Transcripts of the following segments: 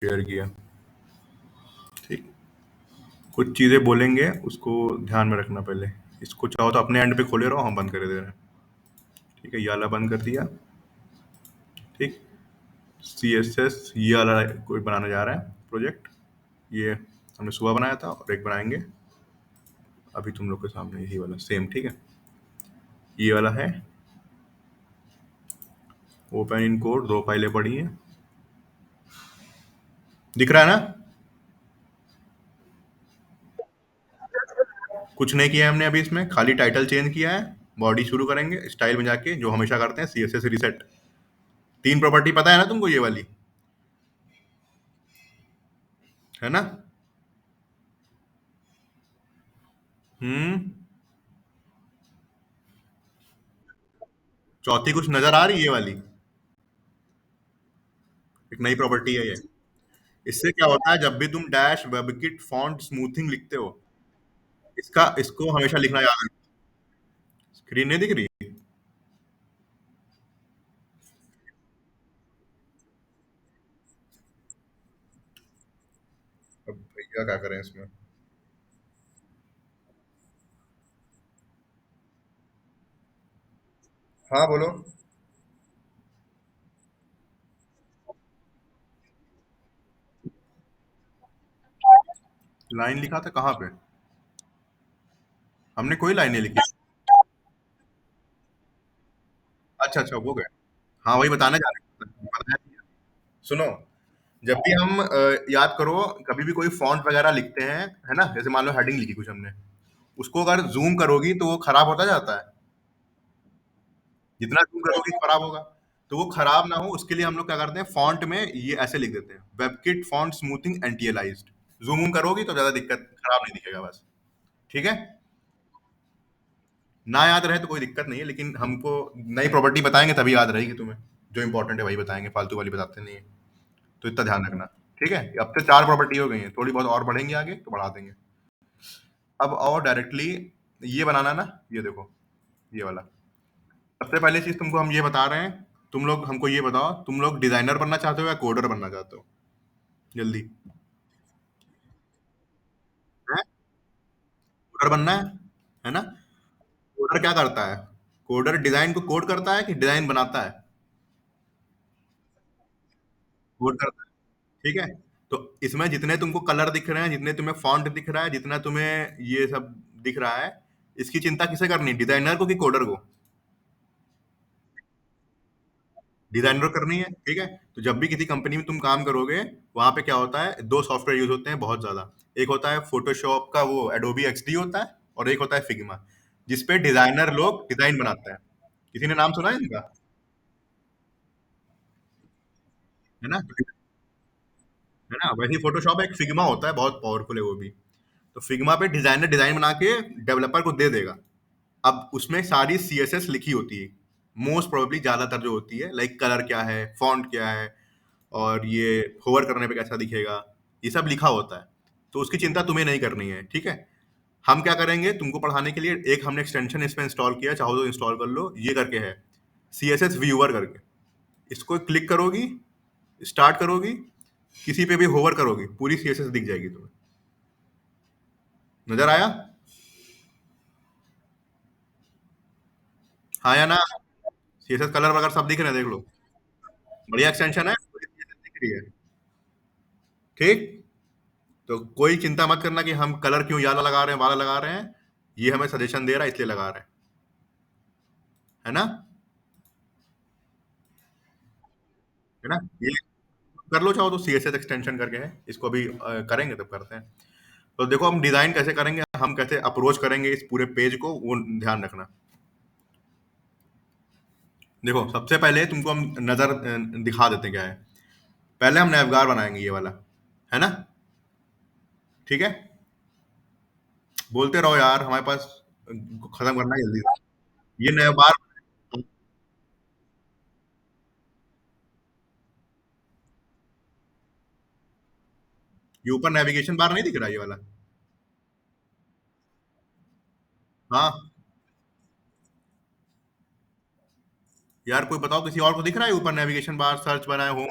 Share किया। ठीक। कुछ चीजें बोलेंगे, उसको ध्यान में रखना पहले। इसको चाहो तो अपने एंड पे खोले रहो, हम बंद कर दे रहे हैं। ठीक है, ये वाला बंद कर दिया। ठीक। सी एस एस ये वाला कोई बनाने जा रहा है प्रोजेक्ट। ये हमने सुबह बनाया था और एक बनाएंगे अभी तुम लोग के सामने, यही वाला सेम। ठीक है, ये वाला है। ओपन इन कोड, दो फाइलें पड़ी हैं। दिख रहा है ना? कुछ नहीं किया है हमने अभी, इसमें खाली टाइटल चेंज किया है। बॉडी शुरू करेंगे स्टाइल में जाके, जो हमेशा करते हैं, सी एस एस रिसेट। तीन प्रॉपर्टी पता है ना तुमको, ये वाली, है ना? हम्म। चौथी कुछ नजर आ रही है? ये वाली एक नई प्रॉपर्टी है ये। इससे क्या होता है, जब भी तुम डैश वेबकिट फॉन्ट स्मूथिंग लिखते हो, इसको हमेशा लिखना याद रखना। स्क्रीन नहीं दिख रही? अब भैया क्या करें इसमें? हाँ बोलो। लाइन लिखा था कहाँ पे? हमने कोई लाइन नहीं लिखी। अच्छा अच्छा, वो गए। हाँ, वही बताने जा रहे थे, बताया नहीं। सुनो, जब भी हम याद करो, कभी भी कोई फॉन्ट वगैरह लिखते हैं, है ना, जैसे मान लो हेडिंग लिखी कुछ हमने, उसको अगर जूम करोगी तो वो खराब होता जाता है। जितना जूम करोगी खराब होगा। तो वो खराब ना हो, उसके लिए हम लोग क्या करते हैं, फॉन्ट में ये ऐसे लिख देते हैं, वेबकिट फॉन्ट स्मूथिंग एंटियलाइज्ड। जूम ऊम करोगी तो ज्यादा दिक्कत, खराब नहीं दिखेगा बस। ठीक है। ना याद रहे तो कोई दिक्कत नहीं है, लेकिन हमको नई प्रॉपर्टी बताएंगे तभी याद रहेगी तुम्हें। जो इंपॉर्टेंट है वही बताएंगे, फालतू वाली बताते नहीं है। तो इतना ध्यान रखना। ठीक है, अब तो चार प्रॉपर्टी हो गई है, थोड़ी बहुत और बढ़ेंगे आगे तो बढ़ा देंगे। अब और डायरेक्टली ये बनाना ना, ये देखो, ये वाला। सबसे पहले चीज तुमको हम ये बता रहे हैं, तुम लोग हमको ये बताओ, तुम लोग डिजाइनर बनना चाहते हो या कोडर बनना चाहते हो? जल्दी। है? कोडर बनना है ना? कोडर क्या करता है? कोडर डिजाइन को कोड करता है कि डिजाइन बनाता है? कोड करता है। ठीक है। तो इसमें जितने तुमको कलर दिख रहे हैं, जितने तुम्हें फॉन्ट दिख रहा है, जितना तुम्हें ये सब दिख रहा है, इसकी चिंता किसे करनी है, डिजाइनर को कि कोडर को? डिजाइनर करनी है। ठीक है। तो जब भी किसी कंपनी में तुम काम करोगे, वहां पे क्या होता है, दो सॉफ्टवेयर यूज होते हैं बहुत ज्यादा। एक होता है फोटोशॉप का वो एडोबी एक्सडी होता है, और एक होता है फिग्मा, जिसपे डिजाइनर लोग डिजाइन बनाते हैं। किसी ने नाम सुना है इनका? है ना? है ना, वैसे फोटोशॉप एक फिग्मा होता है, बहुत पावरफुल है वो भी। तो फिग्मा पे डिजाइनर डिजाइन बना के डेवलपर को दे देगा। अब उसमें सारी सीएसएस लिखी होती है, मोस्ट प्रोबेबली ज्यादातर जो होती है, लाइक कलर क्या है, फॉन्ट क्या है, और ये होवर करने पे कैसा दिखेगा, ये सब लिखा होता है। तो उसकी चिंता तुम्हें नहीं करनी है। ठीक है। हम क्या करेंगे तुमको पढ़ाने के लिए, एक हमने एक्सटेंशन इसमें इंस्टॉल किया, चाहो तो इंस्टॉल कर लो, ये करके है, सी एस एस व्यूअर करके। इसको क्लिक करोगी, स्टार्ट करोगी, किसी पे भी होवर करोगी, पूरी सी एस एस दिख जाएगी तुम्हें। नजर आया? हाँ या ना? सी एस एस कलर वगैरह सब दिख रहे हैं, देख लो। बढ़िया एक्सटेंशन है, पूरी CSS दिख रही है। ठीक। तो कोई चिंता मत करना कि हम कलर क्यों याला लगा रहे हैं, वाला लगा रहे हैं। ये हमें सजेशन दे रहा है इसलिए लगा रहे हैं। है ना? है ना? ये कर लो चाहो तो, सी एस एस एक्सटेंशन करके है, इसको भी करेंगे तब करते हैं। तो देखो हम डिजाइन कैसे करेंगे, हम कैसे अप्रोच करेंगे इस पूरे पेज को, वो ध्यान रखना। देखो सबसे पहले तुमको हम नजर दिखा देते हैं क्या है। पहले हम नैवगार बनाएंगे, ये वाला, है ना? ठीक है। बोलते रहो यार, हमारे पास खत्म करना है जल्दी से। ये नैवगार। ये ऊपर नेविगेशन बार नहीं दिख रहा, ये वाला? हाँ। यार कोई बताओ, किसी और को दिख रहा है ऊपर नेविगेशन बार, सर्च बनाए, होम?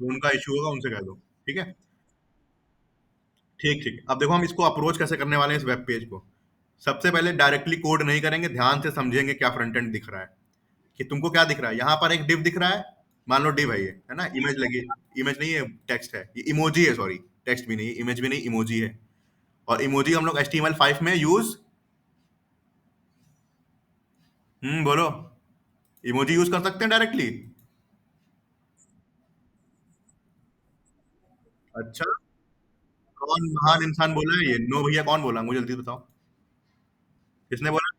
जो उनका इश्यू होगा उनसे कह दो। ठीक है, ठीक ठीक। अब देखो हम इसको अप्रोच कैसे करने वाले हैं इस वेब पेज को। सबसे पहले डायरेक्टली कोड नहीं करेंगे, ध्यान से समझेंगे क्या फ्रंट एंड दिख रहा है। कि तुमको क्या दिख रहा है, यहाँ पर एक डिव दिख रहा है, मान लो डिव है ये, है ना, इमेज लगी, इमेज नहीं है, टेक्स्ट है, ये इमोजी है, सॉरी, टेक्स्ट भी नहीं, इमेज भी नहीं, इमोजी है। और इमोजी हम लोग HTML5 में यूज, बोलो, इमोजी यूज कर सकते हैं डायरेक्टली। अच्छा, कौन महान इंसान बोला है ये, नो भैया, कौन बोला, मुझे जल्दी बताओ, किसने बोला।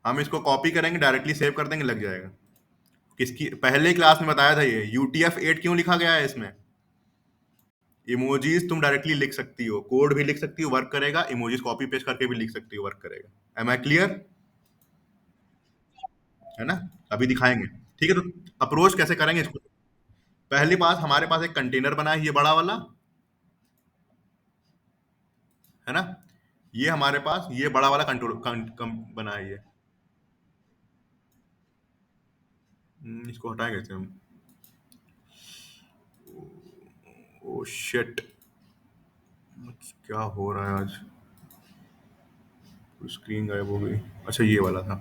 हम इसको कॉपी करेंगे, डायरेक्टली सेव कर देंगे, लग जाएगा। किसकी पहले क्लास में बताया था ये UTF-8 क्यों लिखा गया है इसमें। इमोजीज तुम डायरेक्टली लिख सकती हो, कोड भी लिख सकती हो, वर्क करेगा, इमोजीज कॉपी पेस्ट करके भी लिख सकती हो, वर्क करेगा। एम आई क्लियर, है ना। अभी दिखाएंगे। ठीक है, तो अप्रोच कैसे करेंगे इसको। पहली बात, हमारे पास एक कंटेनर बना है, ये बड़ा वाला, है ना। ये हमारे पास ये बड़ा वाला कंट्रोल बना है ये। इसको हटाएंगे कैसे हम। ओ शिट, क्या हो रहा है आज, स्क्रीन गायब हो गई। अच्छा, ये वाला था,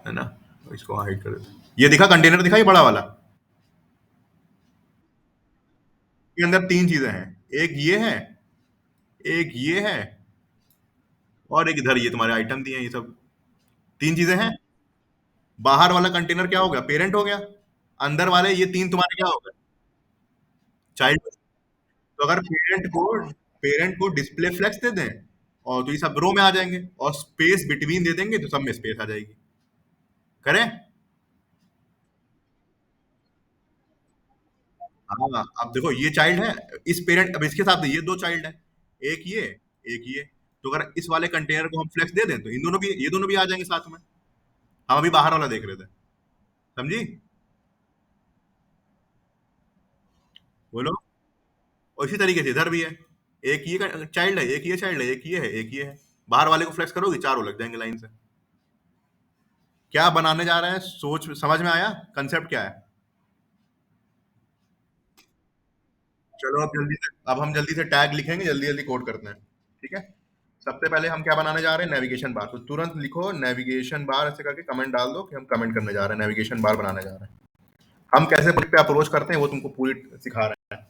है ना। इसको हाइड कर देते हैं। ये दिखा कंटेनर, दिखा ये बड़ा वाला। के अंदर तीन चीजें हैं, एक ये है, एक ये है, और एक इधर ये तुम्हारे आइटम दिए हैं, ये सब तीन चीजें हैं। बाहर वाला कंटेनर क्या हो गया, पेरेंट हो गया। अंदर वाले ये तीन तुम्हारे क्या हो गए, चाइल्ड। तो अगर पेरेंट को डिस्प्ले फ्लेक्स दे दें, और तो ये सब रो में आ जाएंगे, और स्पेस बिटवीन दे देंगे तो सब में स्पेस आ जाएगी। करें। हाँ, अब देखो ये चाइल्ड है, इस पेरेंट, अब इसके साथ ये दो चाइल्ड है, एक ये, एक ये। तो अगर इस वाले कंटेनर को हम फ्लेक्स दे दें तो इन दोनों भी, ये दोनों भी आ जाएंगे साथ में। हम अभी बाहर वाला देख रहे थे, समझी। बोलो। और इसी तरीके से इधर भी है, एक ये चाइल्ड है, एक ये चाइल्ड है, एक ये है, एक ये है। बाहर वाले को फ्लेक्स करोगे, चारों लग जाएंगे लाइन से। क्या बनाने जा रहे हैं, सोच समझ में आया, कंसेप्ट क्या है। चलो अब हम जल्दी से टैग लिखेंगे, जल्दी जल्दी कोड करते हैं। ठीक है। सबसे पहले हम क्या बनाने जा रहे हैं, नेविगेशन बार। तो तुरंत लिखो नेविगेशन बार, ऐसे करके कमेंट डाल दो कि हम कमेंट करने जा रहे हैं, नेविगेशन बार बनाने जा रहे हैं। हम कैसे प्रोजेक्ट पे अप्रोच करते हैं वो तुमको पूरी सिखा रहे हैं।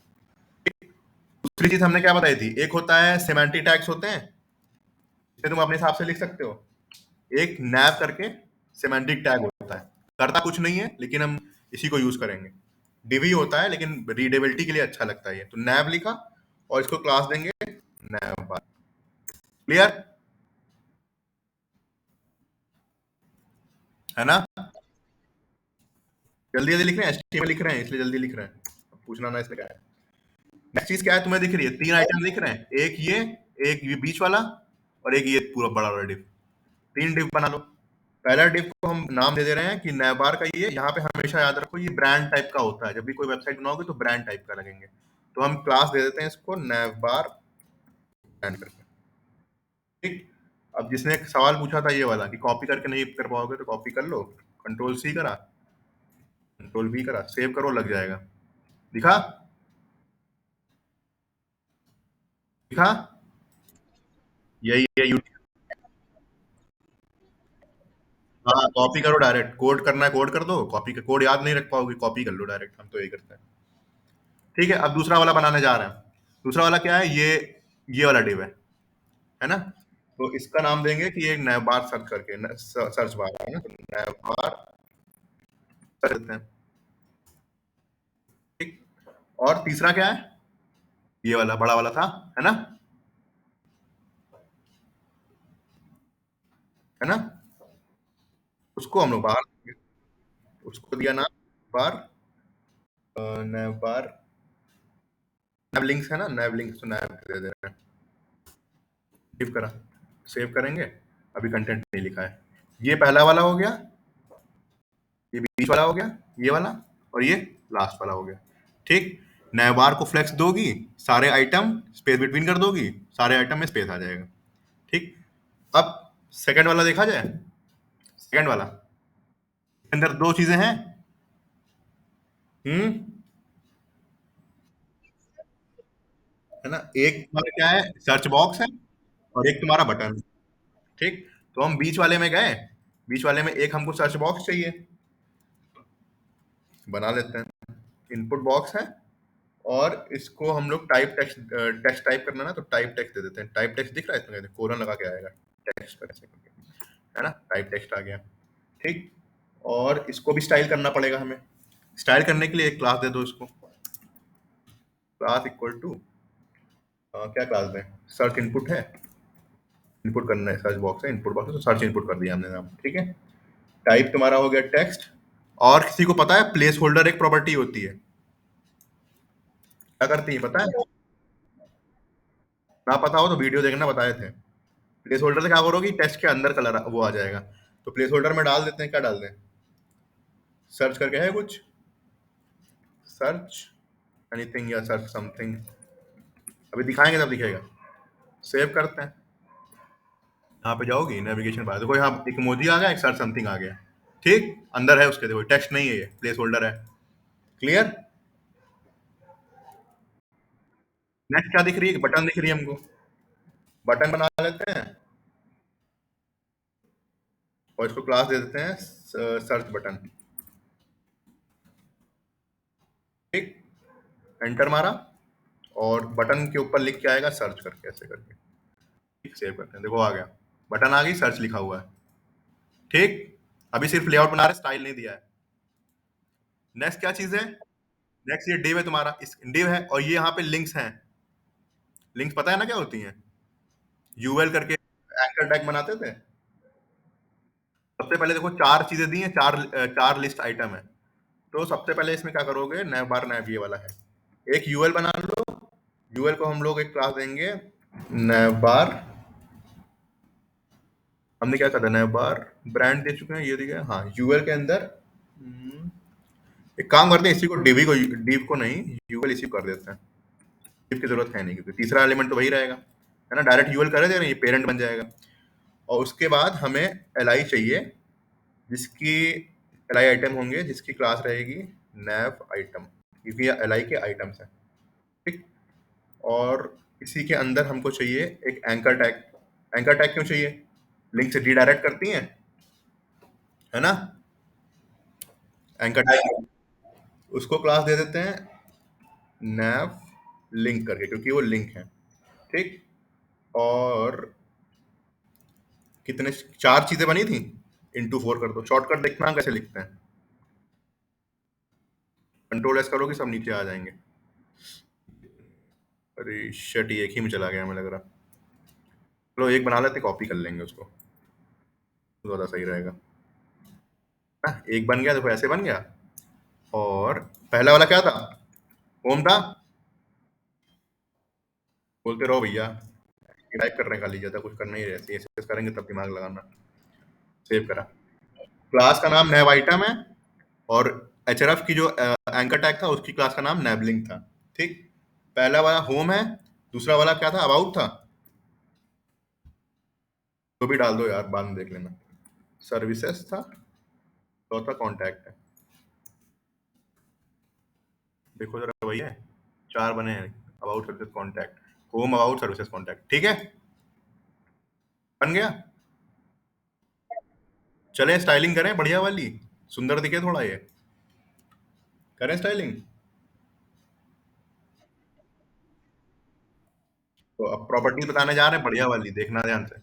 दूसरी चीज हमने क्या बताई थी, एक होता है सेमेंटिक टैग्स होते हैं, इसे तुम अपने हिसाब से लिख सकते हो। एक नैव करके सेमेंटिक टैग होता है, करता कुछ नहीं है, लेकिन हम इसी को यूज करेंगे। डिवी होता है लेकिन रीडेबिलिटी के लिए अच्छा लगता है ये, तो नैव लिखा, और इसको क्लास देंगे नैव बार। क्लियर, है ना। जल्दी जल्दी लिख रहे हैं, HTML लिख रहे हैं इसलिए जल्दी लिख रहे हैं, पूछना ना इसमें क्या है। नेक्स्ट चीज क्या है, तुम्हें दिख रही है, तीन आइटम दिख रहे हैं, एक ये बीच वाला, और एक ये पूरा बड़ा वाला डिव। तीन डिव बना लो। पहला डिव को हम नाम दे दे रहे हैं कि नैवबार का, ये यहाँ पे हमेशा याद रखो, ये ब्रांड टाइप का होता है, जब भी कोई वेबसाइट बनाओगे तो ब्रांड टाइप का लगेंगे। तो हम क्लास दे देते हैं इसको नैवबार ब्रांड करके। ठीक। अब जिसने एक सवाल पूछा था ये वाला कि कॉपी करके नहीं कर पाओगे, तो कॉपी कर लो, कंट्रोल C करा, कंट्रोल V करा, सेव करो, लग जाएगा। दिखा, दिखा। यही है हाँ, कॉपी करो डायरेक्ट, कोड करना है कोड कर दो, कॉपी का कोड याद नहीं रख पाओगे, कॉपी कर लो डायरेक्ट, हम तो यही करते हैं। ठीक है, अब दूसरा वाला बनाने जा रहे हैं। दूसरा वाला क्या है, ये वाला डिव है ना। तो इसका नाम देंगे कि एक नैव बार सर्च करके, सर्च बार है ना, तो नैव बार कर देते हैं। ठीक। और तीसरा क्या है, ये वाला बड़ा वाला था, है ना, है ना। उसको हम लोग बाहर देंगे। उसको दिया नाम बार, नैव बार, नैव लिंक्स है ना, नैव लिंक्स, तो नैव दे दे रहे हैं। सेव करा, सेव करेंगे। अभी कंटेंट नहीं लिखा है। ये पहला वाला हो गया, ये बीच वाला हो गया, ये वाला, और ये लास्ट वाला हो गया। ठीक। नए बार को फ्लेक्स दोगी, सारे आइटम स्पेस बिटवीन कर दोगी, सारे आइटम में स्पेस आ जाएगा। ठीक। अब सेकंड वाला देखा जाए, सेकंड वाला अंदर दो चीजें हैं। हम्म। है ना, एक तुम्हारा क्या है, सर्च बॉक्स है, और एक तुम्हारा बटन। ठीक। तो हम बीच वाले में गए, बीच वाले में एक हमको सर्च बॉक्स चाहिए, बना लेते हैं। इनपुट बॉक्स है, और इसको हम लोग टाइप टेक्स्ट, टेक्स्ट टाइप करना ना, तो टाइप टेक्स्ट दे देते हैं। टाइप टेक्स्ट दिख रहा है इसमें, कोलन लगा के आएगा टेक्स्ट पर ऐसे करके, है ना, टाइप टेक्स्ट आ गया। ठीक। और इसको भी स्टाइल करना पड़ेगा हमें। स्टाइल करने के लिए एक क्लास दे दो इसको। क्लास इक्वल टू, क्या क्लास दें, सर्च इनपुट है, इनपुट करना है, सर्च बॉक्स है, इनपुट बॉक्स है, तो सर्च इनपुट कर दिया हमने नाम। ठीक है। टाइप तुम्हारा हो गया टेक्स्ट। और किसी को पता है प्लेस होल्डर एक प्रॉपर्टी होती है, क्या करती है पता है? ना पता हो तो वीडियो देखना, बताए थे। प्लेस होल्डर से क्या करोगे, टेक्स्ट के अंदर कलर वो आ जाएगा। तो प्लेस होल्डर में डाल देते हैं, क्या डाल दें, सर्च करके है कुछ, सर्च एनीथिंग या सर्च समथिंग, अभी दिखाएंगे तब दिखेगा। सेव करते हैं। यहाँ पे जाओगी नेविगेशन बार, देखो यहाँ एक इमोजी आ गया, एक सर्च समथिंग आ गया। ठीक। अंदर है उसके, देखो टेक्स्ट नहीं है, ये प्लेस होल्डर है। क्लियर। नेक्स्ट क्या दिख रही है, बटन दिख रही है हमको, बटन बना लेते हैं, और इसको क्लास दे देते हैं सर्च बटन। ठीक। एंटर मारा, और बटन के ऊपर लिख के आएगा सर्च करके, ऐसे करके। ठीक। सेव करते हैं, देखो आ गया, बटन आ गई, सर्च लिखा हुआ है। ठीक। अभी सिर्फ लेआउट बना रहे, स्टाइल नहीं दिया है। नेक्स्ट क्या चीज है, नेक्स्ट ये डिव है तुम्हारा, इस डिव है, और ये यहाँ पे लिंक्स हैं। लिंक्स पता है ना क्या होती हैं, यूएल करके एंकर टैग बनाते थे। सबसे पहले देखो चार चीजें दी हैं, चार लिस्ट आइटम है। तो सबसे पहले इसमें क्या करोगे, नैव बार नैव ये वाला है, एक यूएल बना लो। यूएल को हम लोग एक क्लास देंगे, नैव बार। हमने क्या कहा था, नैव बार ब्रांड दे चुके हैं, ये दिया हाँ, यूएल के अंदर। एक काम करते हैं, इसी को डिव को नहीं, यूएल इसी को कर देते हैं। डिव की जरूरत है नहीं, क्योंकि तीसरा एलिमेंट तो वही रहेगा, है ना, डायरेक्ट यूएल कर देते हैं, ये पेरेंट बन जाएगा। और उसके बाद हमें एल चाहिए, जिसकी एल आइटम होंगे, जिसकी क्लास रहेगी नैव आइटम, क्योंकि ये एल के आइटम्स हैं। ठीक। और इसी के अंदर हमको चाहिए एक एंकर टैग। एंकर टैग क्यों चाहिए, लिंक से रीडायरेक्ट करती हैं, है ना, एंकर टैग। उसको क्लास दे देते हैं नैव लिंक करके, क्योंकि वो लिंक है। ठीक। और कितने, चार चीजें बनी थी, इंटू फोर कर दो। शॉर्टकट देखना कैसे लिखते हैं, कंट्रोल एस करोगे सब नीचे आ जाएंगे। अरे शट, ये एक ही में चला गया, हमें लग रहा। चलो एक बना लेते, कॉपी कर लेंगे उसको, ज्यादा सही रहेगा ना। एक बन गया, देखो ऐसे बन गया। और पहला वाला क्या था, होम था। बोलते रहो भैया, टाइप कर रहे हैं खाली, ज्यादा कुछ करना ही रहती है, ऐसे करेंगे तब दिमाग लगाना। सेव करा। क्लास का नाम नैव आइटम है, और एचआरएफ की जो एंकर टैग था, उसकी क्लास का नाम नैबलिंग था। ठीक। पहला वाला होम है, दूसरा वाला क्या था, अबाउट था, तो भी डाल दो यार, बाद में देख लेना। सर्विसेज था, चौथा कॉन्टैक्ट है। देखो जरा वही है, चार बने हैं, about services contact, home about services contact. ठीक है, बन गया। चलें स्टाइलिंग करें बढ़िया वाली, सुंदर दिखे थोड़ा ये, करें स्टाइलिंग। तो अब प्रॉपर्टी बताने जा रहे हैं बढ़िया वाली, देखना ध्यान से।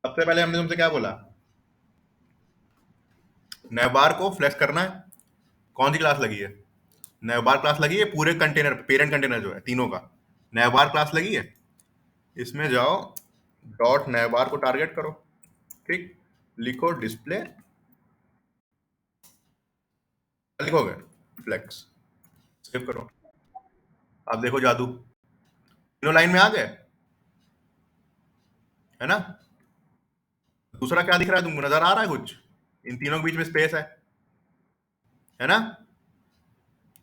सबसे पहले हमने तुमसे क्या बोला, नैवबार को फ्लैश करना है। कौन सी क्लास लगी है, नैवबार क्लास लगी है, पूरे कंटेनर, पेरेंट कंटेनर जो है तीनों का, नैवबार क्लास लगी है। इसमें जाओ, डॉट नैवबार को टारगेट करो। ठीक। लिखो डिस्प्ले, लिखोगे फ्लेक्स, सेव करो। आप देखो जादू, तीनों लाइन में आ गए, है ना। दूसरा क्या दिख रहा है तुमको, नजर आ रहा है कुछ, इन तीनों के बीच में स्पेस है ना।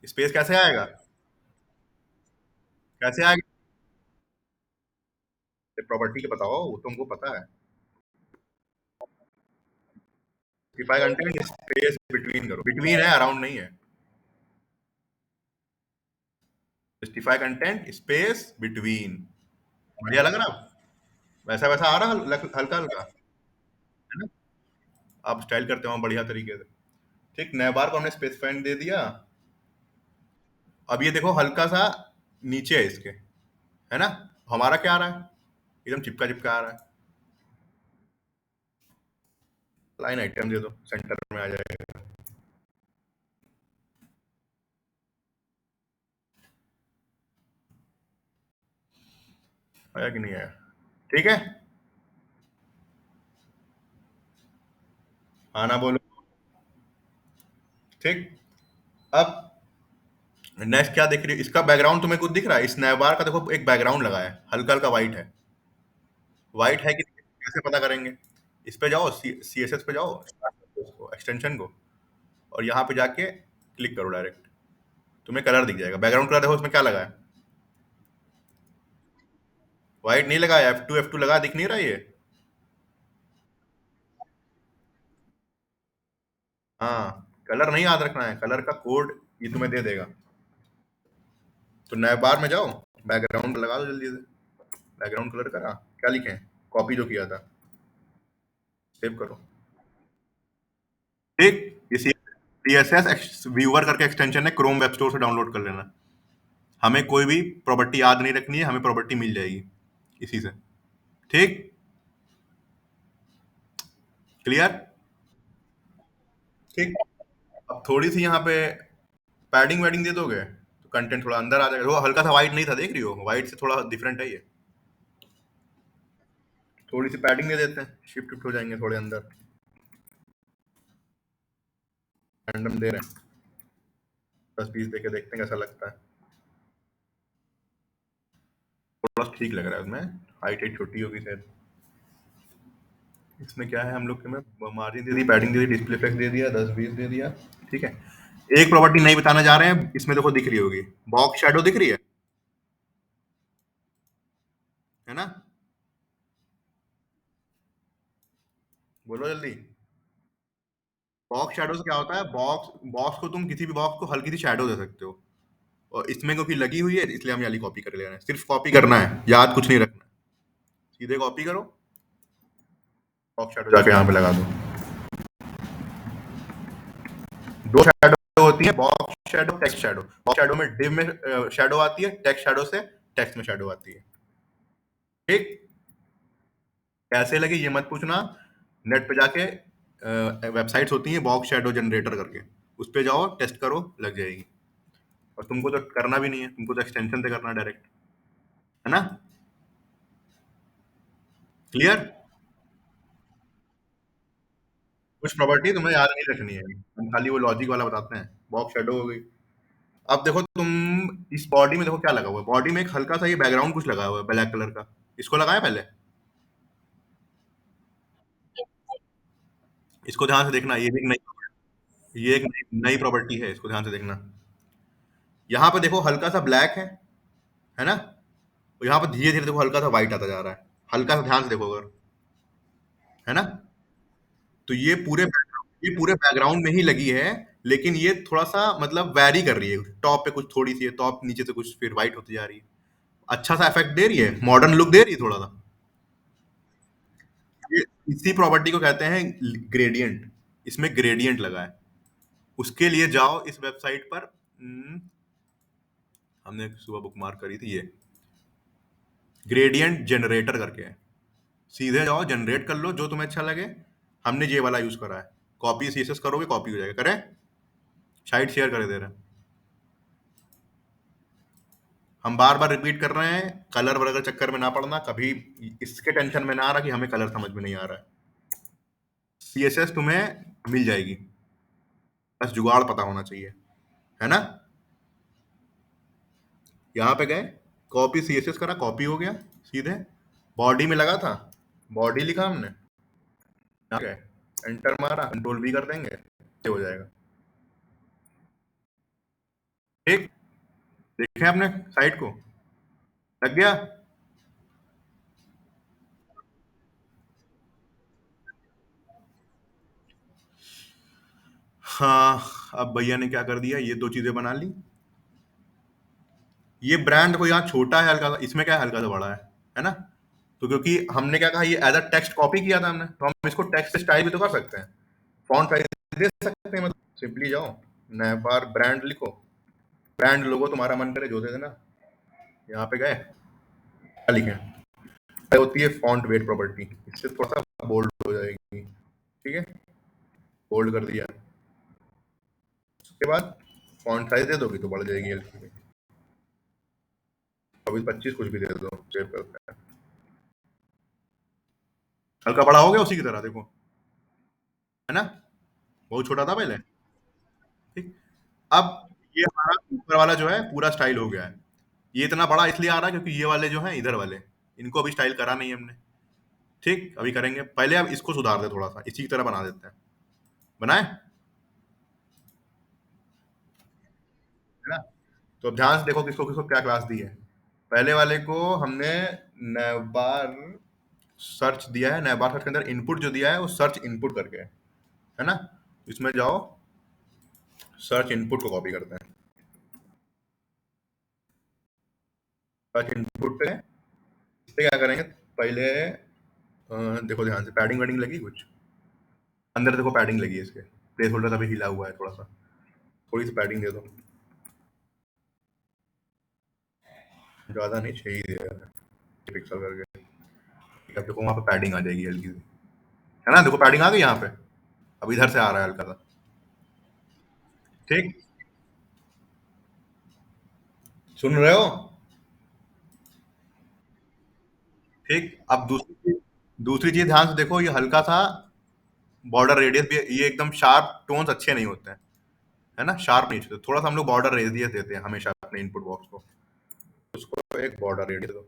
स्पेस कैसे आएगा, कैसे आएगा, प्रॉपर्टी के बताओ, वो तुमको पता है। जस्टिफाई कंटेंट स्पेस बिटवीन करो, बिटवीन है अराउंड नहीं है। Justify content space between. बढ़िया लग रहा, वैसा वैसा आ रहा, हल्का हल्का है ना। आप स्टाइल करते हो बढ़िया तरीके से। ठीक, नए बार को हमने स्पेसिफाई दे दिया। अब ये देखो हल्का सा नीचे है इसके, है ना। हमारा क्या आ रहा है, एकदम चिपका चिपका आ रहा है। लाइन आइटम दे दो, सेंटर में आ जाएगा। आया कि नहीं आया? ठीक है, आना बोलो। ठीक। अब नेक्स्ट क्या देख रही हो, इसका बैकग्राउंड तुम्हें कुछ दिख रहा है? इस नैवबार का देखो एक बैकग्राउंड लगा है, हल्का हल्का वाइट है। वाइट है कि कैसे पता करेंगे? इस पे जाओ, सी एस एस पे जाओ, एक्सटेंशन को, और यहाँ पे जाके क्लिक करो डायरेक्ट। तुम्हें कलर दिख जाएगा, बैकग्राउंड कलर देखो उसमें क्या लगा है। व्हाइट नहीं लगा है, F2 लगा, दिख नहीं रहा ये? हाँ, कलर नहीं याद रखना है, कलर का कोड ये तुम्हें दे देगा। तो नए बार में जाओ, बैकग्राउंड लगा दो जल्दी से। बैकग्राउंड कलर करा, क्या लिखे, कॉपी जो किया था, सेव करो। ठीक, ये सी एस एस व्यूअर करके एक्सटेंशन है, क्रोम वेब स्टोर से डाउनलोड कर लेना। हमें कोई भी प्रॉपर्टी याद नहीं रखनी है, हमें प्रॉपर्टी मिल जाएगी इसी से। ठीक, क्लियर। ठीक, अब थोड़ी सी यहाँ पे पैडिंग वैडिंग दे दोगे तो कंटेंट थोड़ा अंदर आ जाएगा। वो हल्का सा वाइट नहीं था, देख रही हो, वाइट से थोड़ा डिफरेंट है ये। थोड़ी सी पैडिंग दे देते हैं, शिफ्ट शिफ्ट हो जाएंगे थोड़े अंदर। रैंडम दे रहे हैं, 10-20 दे के देखते हैं कैसा लगता है। थोड़ा ठीक लग रहा है उसमें, हाइट हाइट छोटी होगी शायद। इसमें क्या है, हम लोग के में margin they the, padding they the, display effect दे दिया, 10-20 दे दिया। ठीक है, एक प्रॉपर्टी नहीं बताना जा रहे हैं, इसमें देखो दिख रही होगी, बॉक्स शैडो दिख रही है ना। बोलो जल्दी। बॉक्स शैडो से क्या होता है, बॉक्स बॉक्स को तुम किसी भी बॉक्स को हल्की सी शैडो दे सकते हो। और इसमें क्योंकि लगी हुई है इसलिए हम वाली कॉपी कर ले रहे हैं, सिर्फ कॉपी करना है, याद कुछ नहीं रखना। सीधे कॉपी करो, बॉक्स शैडो जाके यहाँ पे लगा दो। दो शैडो होती है, box shadow, text shadow. Box shadow में डिव में शैडो आती है, टेक्स्ट शैडो से टेक्स्ट में शैडो आती है। ठीक, कैसे लगी ये मत पूछना, नेट पे जाके वेबसाइट्स होती हैं बॉक्स शैडो जनरेटर करके, उस पे जाओ, टेस्ट करो, लग जाएगी। और तुमको तो करना भी नहीं है, तुमको तो एक्सटेंशन से करना है डायरेक्ट, है ना। क्लियर। कुछ प्रॉपर्टी तुम्हें याद नहीं रखनी है, हम खाली वो लॉजिक वाला बताते हैं। बॉक्स शैडो हो गई। अब देखो तुम, इस बॉडी में देखो क्या लगा हुआ है, बॉडी में एक हल्का सा ये बैकग्राउंड कुछ लगा हुआ है ब्लैक कलर का। इसको लगाया पहले, इसको ध्यान से देखना, ये भी एक नई, ये एक नई प्रॉपर्टी है, इसको ध्यान से देखना। यहाँ पे देखो हल्का सा ब्लैक है ना। और यहाँ पे धीरे धीरे देखो हल्का सा व्हाइट आता जा रहा है, हल्का सा ध्यान से देखो अगर, है ना। तो ये पूरे बैकग्राउंड में ही लगी है, लेकिन ये थोड़ा सा मतलब वैरी कर रही है, टॉप पे कुछ थोड़ी सी है, टॉप नीचे से कुछ फिर व्हाइट होती जा रही है। अच्छा सा इफेक्ट दे रही है, मॉडर्न लुक दे रही है थोड़ा सा। ये इसी प्रॉपर्टी को कहते हैं ग्रेडियंट, इसमें ग्रेडियंट लगा है। उसके लिए जाओ इस वेबसाइट पर, हमने सुबह बुक मार्क करी थी, ये ग्रेडियंट जनरेटर करके है। सीधे जाओ, जनरेट कर लो जो तुम्हें अच्छा लगे। हमने ये वाला यूज करा है, कॉपी सीएसएस करोगे कॉपी हो जाएगा। करें, साइट शेयर कर दे रहे हैं। हम बार बार रिपीट कर रहे हैं, कलर वगैरह चक्कर में ना पड़ना कभी, इसके टेंशन में ना आ रहा कि हमें कलर समझ में नहीं आ रहा है। सीएसएस तुम्हें मिल जाएगी, बस जुगाड़ पता होना चाहिए, है ना। यहाँ पे गए, कॉपी सीएसएस करा, कॉपी हो गया सीधे। बॉडी में लगा था, बॉडी लिखा हमने, यहाँ गए, एंटर मारा, कंट्रोल वी कर देंगे, ये हो जाएगा। ठीक, देखें आपने साइट को, लग गया। हाँ, अब भैया ने क्या कर दिया, ये दो चीजें बना ली। ये ब्रांड को यहाँ छोटा है हल्का सा, इसमें क्या है हल्का सा बड़ा है ना? तो क्योंकि हमने क्या कहा, ये एज अ टेक्स्ट कॉपी किया था हमने, तो हम इसको टेक्स्ट स्टाइल भी तो कर सकते हैं, फॉन्ट साइज दे सकते हैं। मतलब सिंपली जाओ, नए बार ब्रांड लिखो, ब्रांड लोगो तुम्हारा मन करे जो दे देना। यहाँ पे गए, क्या लिखे, होती है फॉन्ट वेट प्रॉपर्टी, इससे थोड़ा सा बोल्ड हो जाएगी। ठीक है, बोल्ड कर दिया। उसके बाद फॉन्ट साइज दे दोगे तो बढ़ जाएगी हल्की। अभी 25 कुछ भी दे दो, सेव करते हैं। हल्का बड़ा हो गया उसी की तरह, देखो, है ना? बहुत छोटा था पहले। ठीक। अब ये हमारा ऊपर वाला जो है पूरा स्टाइल हो गया है। ये इतना बड़ा इसलिए आ रहा है क्योंकि ये वाले जो है इधर वाले, इनको अभी स्टाइल करा नहीं हमने। ठीक, अभी करेंगे। पहले अब इसको सुधार दे, थोड़ा सा इसी की तरह बना देते हैं। बनाए, है ना? तो अब ध्यान से देखो किसको किसको क्या क्लास दी है। पहले वाले को हमने नैबार सर्च दिया है, नैबार सर्च के अंदर इनपुट जो दिया है वो सर्च इनपुट करके है ना? इसमें जाओ, सर्च इनपुट को कॉपी करते हैं। सर्च इनपुट पे इस पे क्या करेंगे, पहले देखो ध्यान से, पैडिंग वैडिंग लगी कुछ अंदर, देखो पैडिंग लगी है इसके, प्लेस होल्डर अभी हिला हुआ है थोड़ा सा, थोड़ी सी पैडिंग दे दो। ज्यादा नहीं, 6 ही दे रहा है पिक्सल करके। ठीक है, अब देखो वहां पे पैडिंग आ जाएगी हल्की सी, है ना? देखो पैडिंग आ गई यहाँ पे, अब इधर से आ रहा है हल्का सा। ठीक, सुन रहे हो? ठीक, अब दूसरी चीज ध्यान से देखो, ये हल्का सा बॉर्डर रेडियस भी, ये एकदम शार्प टोन्स अच्छे नहीं होते हैं, है ना? शार्प नहीं होते, थोड़ा सा हम लोग बॉर्डर रेडियस देते हैं हमेशा अपने इनपुट बॉक्स को। उसको एक बॉर्डर रेडियस दो,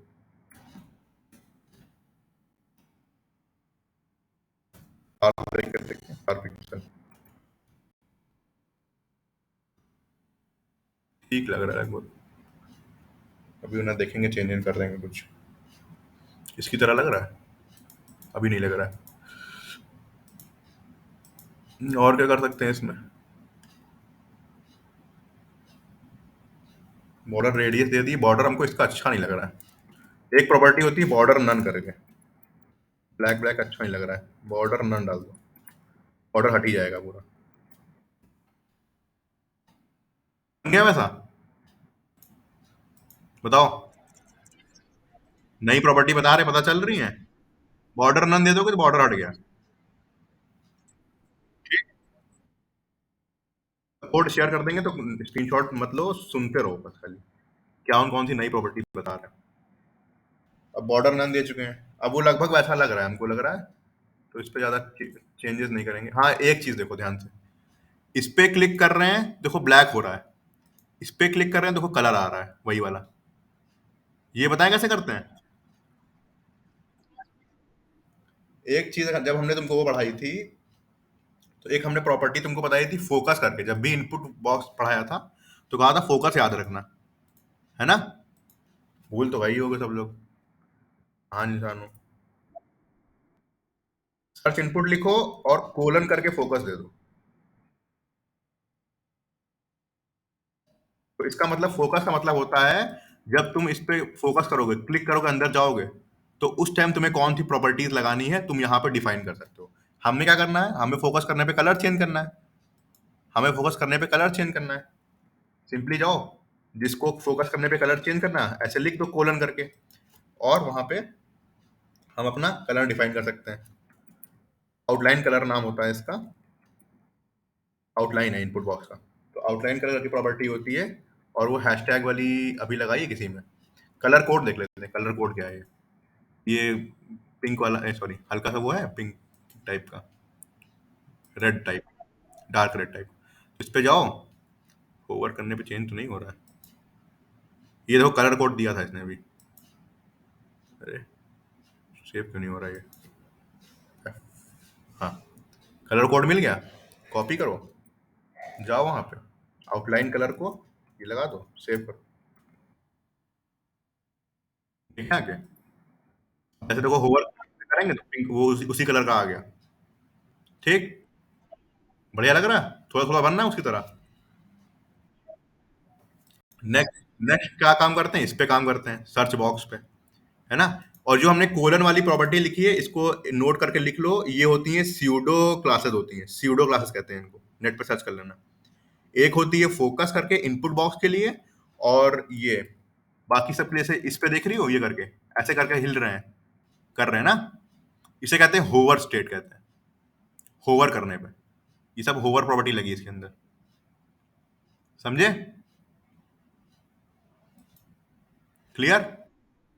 शार्प ब्रेक कर सकते हैं, शार्प पिक्सल। ठीक लग रहा है बहुत। अभी उन्हें देखेंगे, चेंज कर देंगे कुछ, इसकी तरह लग रहा है, अभी नहीं लग रहा है। और क्या कर सकते हैं इसमें, बॉर्डर रेडियस दे दी, बॉर्डर हमको इसका अच्छा नहीं लग रहा है। एक प्रॉपर्टी होती है बॉर्डर नन करके, ब्लैक ब्लैक अच्छा नहीं लग रहा है, बॉर्डर नन डाल दो, बॉर्डर हट ही जाएगा पूरा। बन गया वैसा? बताओ, नई प्रॉपर्टी बता रहे, पता चल रही है? बॉर्डर नन दे दोगे तो बॉर्डर हट गया। ठीक, कोड शेयर कर देंगे तो स्क्रीनशॉट मत लो, सुनते रहो बस खाली, क्या कौन सी नई प्रॉपर्टी बता रहे हैं। अब बॉर्डर नन दे चुके हैं, अब वो लगभग वैसा लग रहा है, हमको लग रहा है। तो इस पे ज्यादा चेंजेस नहीं करेंगे। हाँ, एक चीज देखो ध्यान से, इस पे क्लिक कर रहे हैं, देखो ब्लैक हो रहा है। इस पे क्लिक कर रहे हैं, देखो कलर आ रहा है वही वाला। ये बताएं कैसे करते हैं? एक चीज जब हमने तुमको वो पढ़ाई थी, तो एक हमने प्रॉपर्टी तुमको बताई थी फोकस करके, जब भी इनपुट बॉक्स पढ़ाया था तो कहा था फोकस याद रखना, है ना? भूल तो वही होगे सब लोग, हाँ इंसान हो। सर्च इनपुट लिखो और कोलन करके फोकस दे दो। तो इसका मतलब, फोकस का मतलब होता है, जब तुम इस पे फोकस करोगे, क्लिक करोगे, अंदर जाओगे, तो उस टाइम तुम्हें कौन सी प्रॉपर्टीज लगानी है तुम यहाँ पे डिफाइन कर सकते हो। हमें क्या करना है, हमें फोकस करने पे कलर चेंज करना है, हमें फोकस करने पे कलर चेंज करना है। सिंपली जाओ, जिसको फोकस करने पे कलर चेंज करना है ऐसे लिख दो कोलन करके, और वहां पे हम अपना कलर डिफाइन कर सकते हैं। आउटलाइन कलर नाम होता है इसका, आउटलाइन है इनपुट बॉक्स का। तो आउटलाइन कलर की प्रॉपर्टी होती है, और वो हैशटैग वाली अभी लगाई है किसी में। कलर कोड देख लेते हैं, कलर कोड क्या है ये पिंक वाला, सॉरी हल्का सा वो है पिंक टाइप का, red type, dark red type. इस पे जाओ, ओवर करने पे चेंज तो नहीं हो रहा है। ये देखो कलर कोड दिया था इसने अभी, अरे सेव क्यों नहीं हो रहा है ये? हाँ, कलर कोड मिल गया, कॉपी करो, जाओ वहां पे, आउटलाइन कलर को ये लगा दो, सेव करो। ठीक है आगे, ऐसे देखो होवर करेंगे तो पिंक वो उसी कलर का आ गया। ठीक, बढ़िया लग रहा है। थोड़ा थोड़ा बनना है उसकी तरह। नेक्स्ट नेक्स्ट क्या काम करते हैं, इस पे काम करते हैं, सर्च बॉक्स पे, है ना। और जो हमने कोलन वाली प्रॉपर्टी लिखी है, इसको नोट करके लिख लो, ये होती है स्यूडो क्लासेस, होती हैं स्यूडो क्लासेस कहते हैं इनको, नेट पे सर्च कर लेना। एक होती है फोकस करके इनपुट बॉक्स के लिए, और ये बाकी सब के लिए, इस पे देख रही हो ये करके, ऐसे करके हिल रहे हैं, कर रहे हैं ना, इसे कहते हैं होवर स्टेट कहते हैं, होवर करने पे। ये सब होवर प्रॉपर्टी लगी है इसके अंदर, समझे? क्लियर?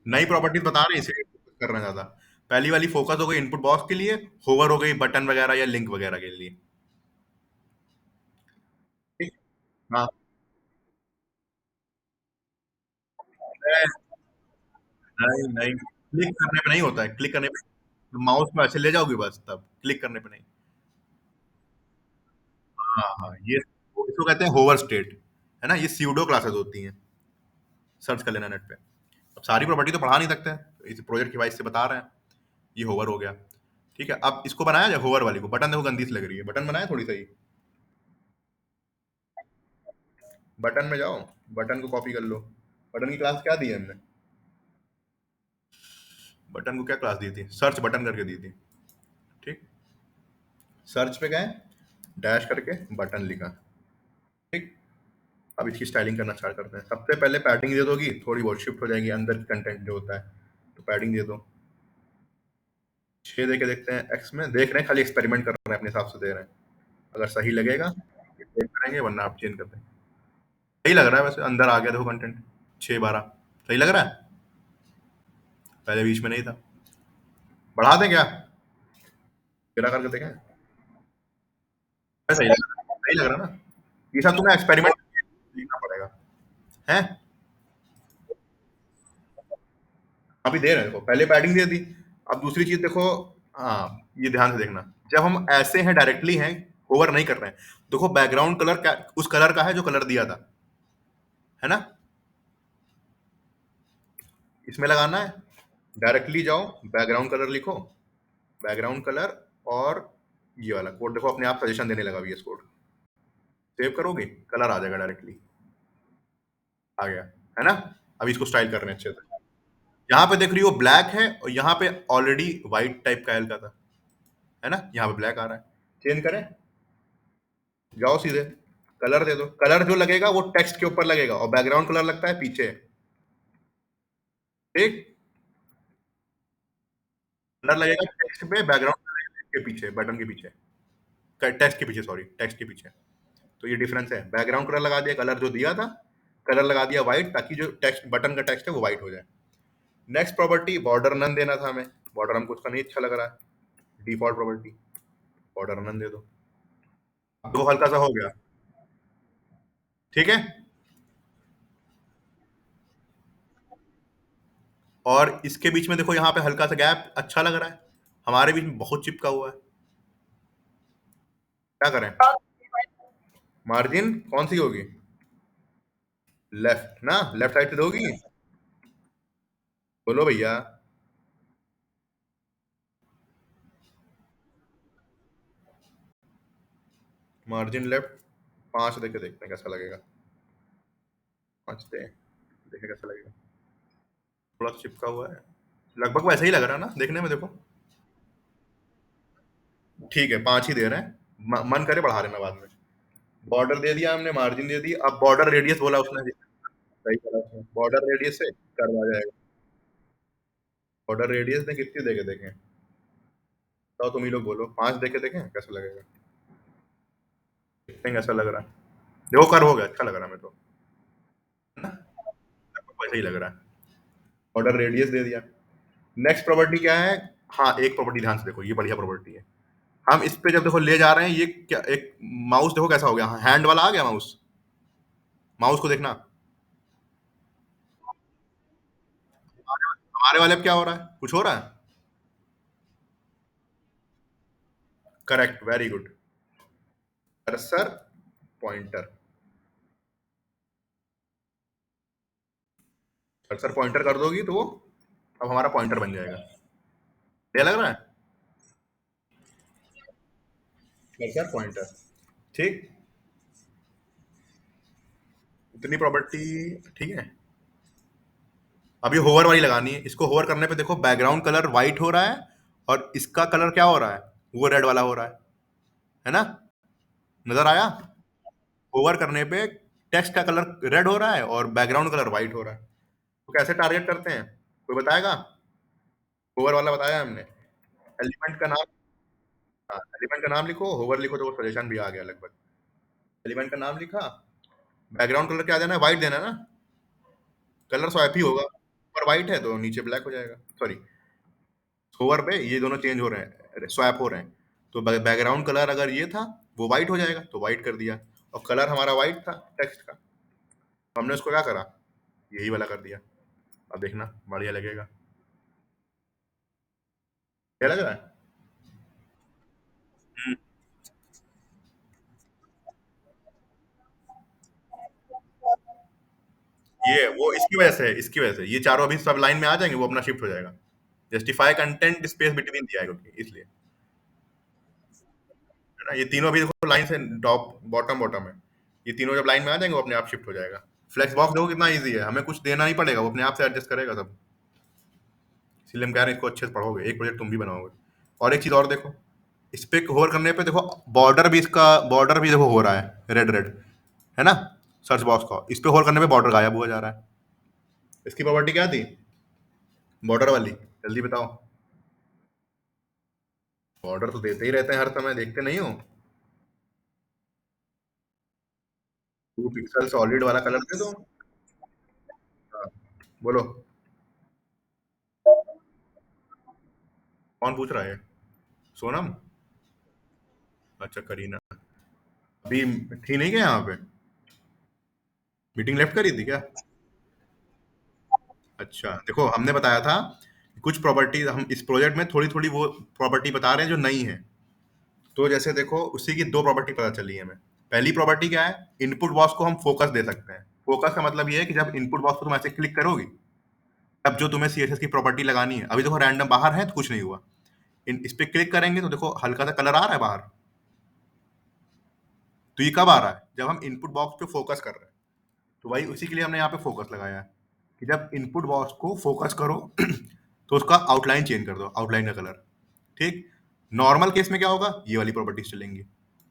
नई प्रॉपर्टीज बता रहे हैं, इसे फोकस कर रहे हैं ज्यादा। पहली वाली फोकस हो गई इनपुट बॉक्स के लिए, होवर हो गई बटन वगैरह या लिंक वगैरह के लिए। ठीक? हाँ। नहीं नहीं, क्लिक करने पे नहीं होता है, क्लिक करने पे माउस को ऐसे ले जाओगे बस, तब क्लिक करने पे नहीं। हाँ हाँ, ये इसको कहते हैं होवर स्टेट, है ना। ये स्यूडो क्लासेस होती हैं, सर्च कर लेना नेट पे। अब सारी प्रॉपर्टी तो पढ़ा नहीं सकते, तो इस प्रोजेक्ट की वाइज से बता रहे हैं। ये होवर हो गया। ठीक है, अब इसको बनाया जाए होवर वाली को। बटन देखो गंदी सी लग रही है, बटन बनाया थोड़ी सही। बटन में जाओ, बटन को कॉपी कर लो। बटन की क्लास क्या दी है हमने? बटन को क्या क्लास दी थी? सर्च बटन करके दी थी। ठीक, सर्च पे गए, डैश करके बटन लिखा। ठीक, अब इसकी स्टाइलिंग करना स्टार्ट करते हैं। सबसे पहले पैडिंग दे दोगी, थोड़ी बहुत शिफ्ट हो जाएगी अंदर की कंटेंट जो होता है, तो पैडिंग दे दो। 6 दे के देखते हैं, एक्स में देख रहे हैं, खाली एक्सपेरिमेंट कर रहे हैं, अपने हिसाब से दे रहे हैं। अगर सही लगेगा चेक करेंगे, वरना आप चेंज कर देंगे। सही लग रहा है वैसे, अंदर आ गया देखो कंटेंट। 6 12 सही लग रहा है, पहले बीच में नहीं था। बढ़ा दें क्या? गिरा करके देखें। सही लग रहा है ना। ये सब तुम्हें एक्सपेरिमेंट सीखना पड़ेगा, है। अभी दे रहे हैं, देखो पहले पैडिंग दे दी। अब दूसरी चीज देखो, हाँ, ये ध्यान से देखना। जब हम ऐसे हैं, डायरेक्टली हैं, ओवर नहीं कर रहे हैं, देखो बैकग्राउंड कलर क्या उस कलर का है जो कलर दिया था, है ना। इसमें लगाना है, डायरेक्टली जाओ, बैकग्राउंड कलर लिखो, बैकग्राउंड कलर, और ये वाला कोड देखो अपने आप सजेशन देने लगा VS कोड। सेव करोगे, कलर आ जाएगा डायरेक्टली, आ गया, है ना। अब इसको स्टाइल कर रहे हैं अच्छे से। यहाँ पे देख रही हो ब्लैक है, और यहाँ पे ऑलरेडी व्हाइट टाइप का हल्का था, है ना। यहाँ पे ब्लैक आ रहा है, चेंज करें। जाओ सीधे, कलर दे दो। कलर जो लगेगा वो टेक्स्ट के ऊपर लगेगा, और बैकग्राउंड कलर लगता है पीछे। ठीक, कलर लगेगा टेक्स्ट पे, बैकग्राउंड के पीछे, बटन के पीछे, टेक्स्ट के पीछे, सॉरी टेक्स्ट के पीछे। तो ये डिफरेंस है, बैकग्राउंड कलर लगा दिया, कलर जो दिया था, कलर लगा दिया व्हाइट, ताकि जो टेक्स्ट बटन का टेक्स्ट है वो व्हाइट हो जाए। नेक्स्ट प्रॉपर्टी, बॉर्डर नन देना था हमें। बॉर्डर हमको उसका नहीं अच्छा लग रहा है, डिफॉल्ट प्रॉपर्टी, बॉर्डर नन दे दो। अब दो हल्का सा हो गया, ठीक है। और इसके बीच में देखो, यहाँ पे हल्का सा गैप अच्छा लग रहा है, हमारे बीच में बहुत चिपका हुआ है। क्या करें? मार्जिन कौन सी होगी? लेफ्ट ना, लेफ्ट साइड से दोगी? बोलो भैया। मार्जिन लेफ्ट 5 देके देखते हैं कैसा लगेगा। 5 दे, देखे कैसा लगेगा। थोड़ा सा चिपका हुआ है, लगभग वैसा ही लग रहा है ना देखने में, देखो। ठीक है, 5 ही दे रहे हैं, मन करे बढ़ा लेना बाद में। बॉर्डर दे दिया हमने, मार्जिन दे दी, अब बॉर्डर रेडियस बोला उसने, सही करा उसने, बॉर्डर रेडियस से करवा जाएगा। बॉर्डर रेडियस ने कितनी देके देखें, तो तुम ही लोग बोलो, 5 देके देखें कैसा लगेगा। देखते हैं कैसा लग रहा है। देखो कर हो गया, अच्छा लग रहा है मेरे को, है ना, वैसा ही लग रहा है। बॉर्डर रेडियस दे दिया। नेक्स्ट प्रॉपर्टी क्या है? हाँ, एक प्रॉपर्टी ध्यान से देखो, ये बढ़िया प्रॉपर्टी है। हम इस पे जब देखो ले जा रहे हैं, ये क्या, एक माउस देखो कैसा हो गया, हैंड वाला आ गया माउस। माउस को देखना, हमारे वाले पे क्या हो रहा है, कुछ हो रहा है? Correct, very good. Cursor pointer, cursor pointer कर दोगी तो वो अब हमारा पॉइंटर बन जाएगा। क्या लग रहा है? कर्सर पॉइंटर, ठीक। इतनी प्रॉपर्टी। ठीक है। अब ये होवर वाली लगानी है, इसको होवर करने पे देखो बैकग्राउंड कलर व्हाइट हो रहा है, और इसका कलर क्या हो रहा है, वो रेड वाला हो रहा है ना? नजर आया? होवर करने पे टेक्स्ट का कलर रेड हो रहा है और बैकग्राउंड कलर व्हाइट हो रहा है। तो कैसे टारगेट करते हैं, कोई बताएगा? होवर वाला बताया हमने। एलिमेंट का नाम, हाँ, एलिमेंट का नाम लिखो, होवर लिखो, तो वो सजेशन भी आ गया लगभग। एलिमेंट का नाम लिखा, बैकग्राउंड कलर क्या देना है, व्हाइट देना है ना? कलर स्वैप ही होगा, ऊपर व्हाइट है तो नीचे ब्लैक हो जाएगा, सॉरी। होवर पे ये दोनों चेंज हो रहे हैं, स्वैप हो रहे हैं। तो बैकग्राउंड कलर अगर ये था, वो व्हाइट हो जाएगा, तो व्हाइट कर दिया। और कलर हमारा व्हाइट था टेक्स्ट का, तो हमने उसको क्या करा, यही वाला कर दिया। अब देखना बढ़िया लगेगा। क्या लग रहा है? हम्म, ये वो इसकी वजह से है, इसकी वजह से ये चारों अभी सब लाइन में आ जाएंगे, वो अपना शिफ्ट हो जाएगा। जस्टिफाई कंटेंट स्पेस बिटवीन दिया है क्योंकि इसलिए, है ना? ये तीनों अभी देखो लाइन से टॉप बॉटम बॉटम है, ये तीनों जब लाइन में आ जाएंगे वो अपने आप शिफ्ट हो जाएगा। फ्लेक्स बॉक्स देखो कितना इजी है, हमें कुछ देना नहीं पड़ेगा, वो अपने आप से एडजस्ट करेगा सब। इसलिए हम कह रहे हैं इसको अच्छे से पढ़ोगे, एक प्रोजेक्ट तुम भी बनाओगे। और एक चीज और देखो, इस पे होवर करने पे देखो, बॉर्डर भी इसका, बॉर्डर भी देखो हो रहा है रेड रेड, है ना? सर्च बॉक्स का इस पे होवर करने पे बॉर्डर गायब हुआ जा रहा है। इसकी प्रॉपर्टी क्या थी, बॉर्डर वाली? जल्दी बताओ। बॉर्डर तो देते ही रहते हैं हर समय, देखते नहीं हो? 2 पिक्सल सॉलिड वाला कलर दे दो। हाँ, बोलो। कौन पूछ रहा है? सोनम? अच्छा, करीना। अभी थी नहीं क्या यहाँ पे? मीटिंग लेफ्ट करी थी क्या? अच्छा, देखो हमने बताया था कि कुछ प्रॉपर्टी हम इस प्रोजेक्ट में थोड़ी थोड़ी वो प्रॉपर्टी बता रहे हैं जो नई है। तो जैसे देखो उसी की दो प्रॉपर्टी पता चली है हमें। पहली प्रॉपर्टी क्या है, इनपुट बॉक्स को हम फोकस दे सकते हैं। फोकस का मतलब ये है कि जब इनपुट बॉक्स को तुम ऐसे क्लिक करोगी, तब जो तुम्हें सीएसएस की प्रॉपर्टी लगानी है, अभी देखो रैंडम बाहर है तो कुछ नहीं हुआ, इस पे क्लिक करेंगे तो देखो हल्का सा कलर आ रहा है बाहर। तो ये कब आ रहा है, जब हम इनपुट बॉक्स पे फोकस कर रहे हैं। तो भाई उसी के लिए हमने यहाँ पे फोकस लगाया है, कि जब इनपुट बॉक्स को फोकस करो तो उसका आउटलाइन चेंज कर दो, आउटलाइन का कलर। ठीक। नॉर्मल केस में क्या होगा, ये वाली प्रॉपर्टीज चलेंगी।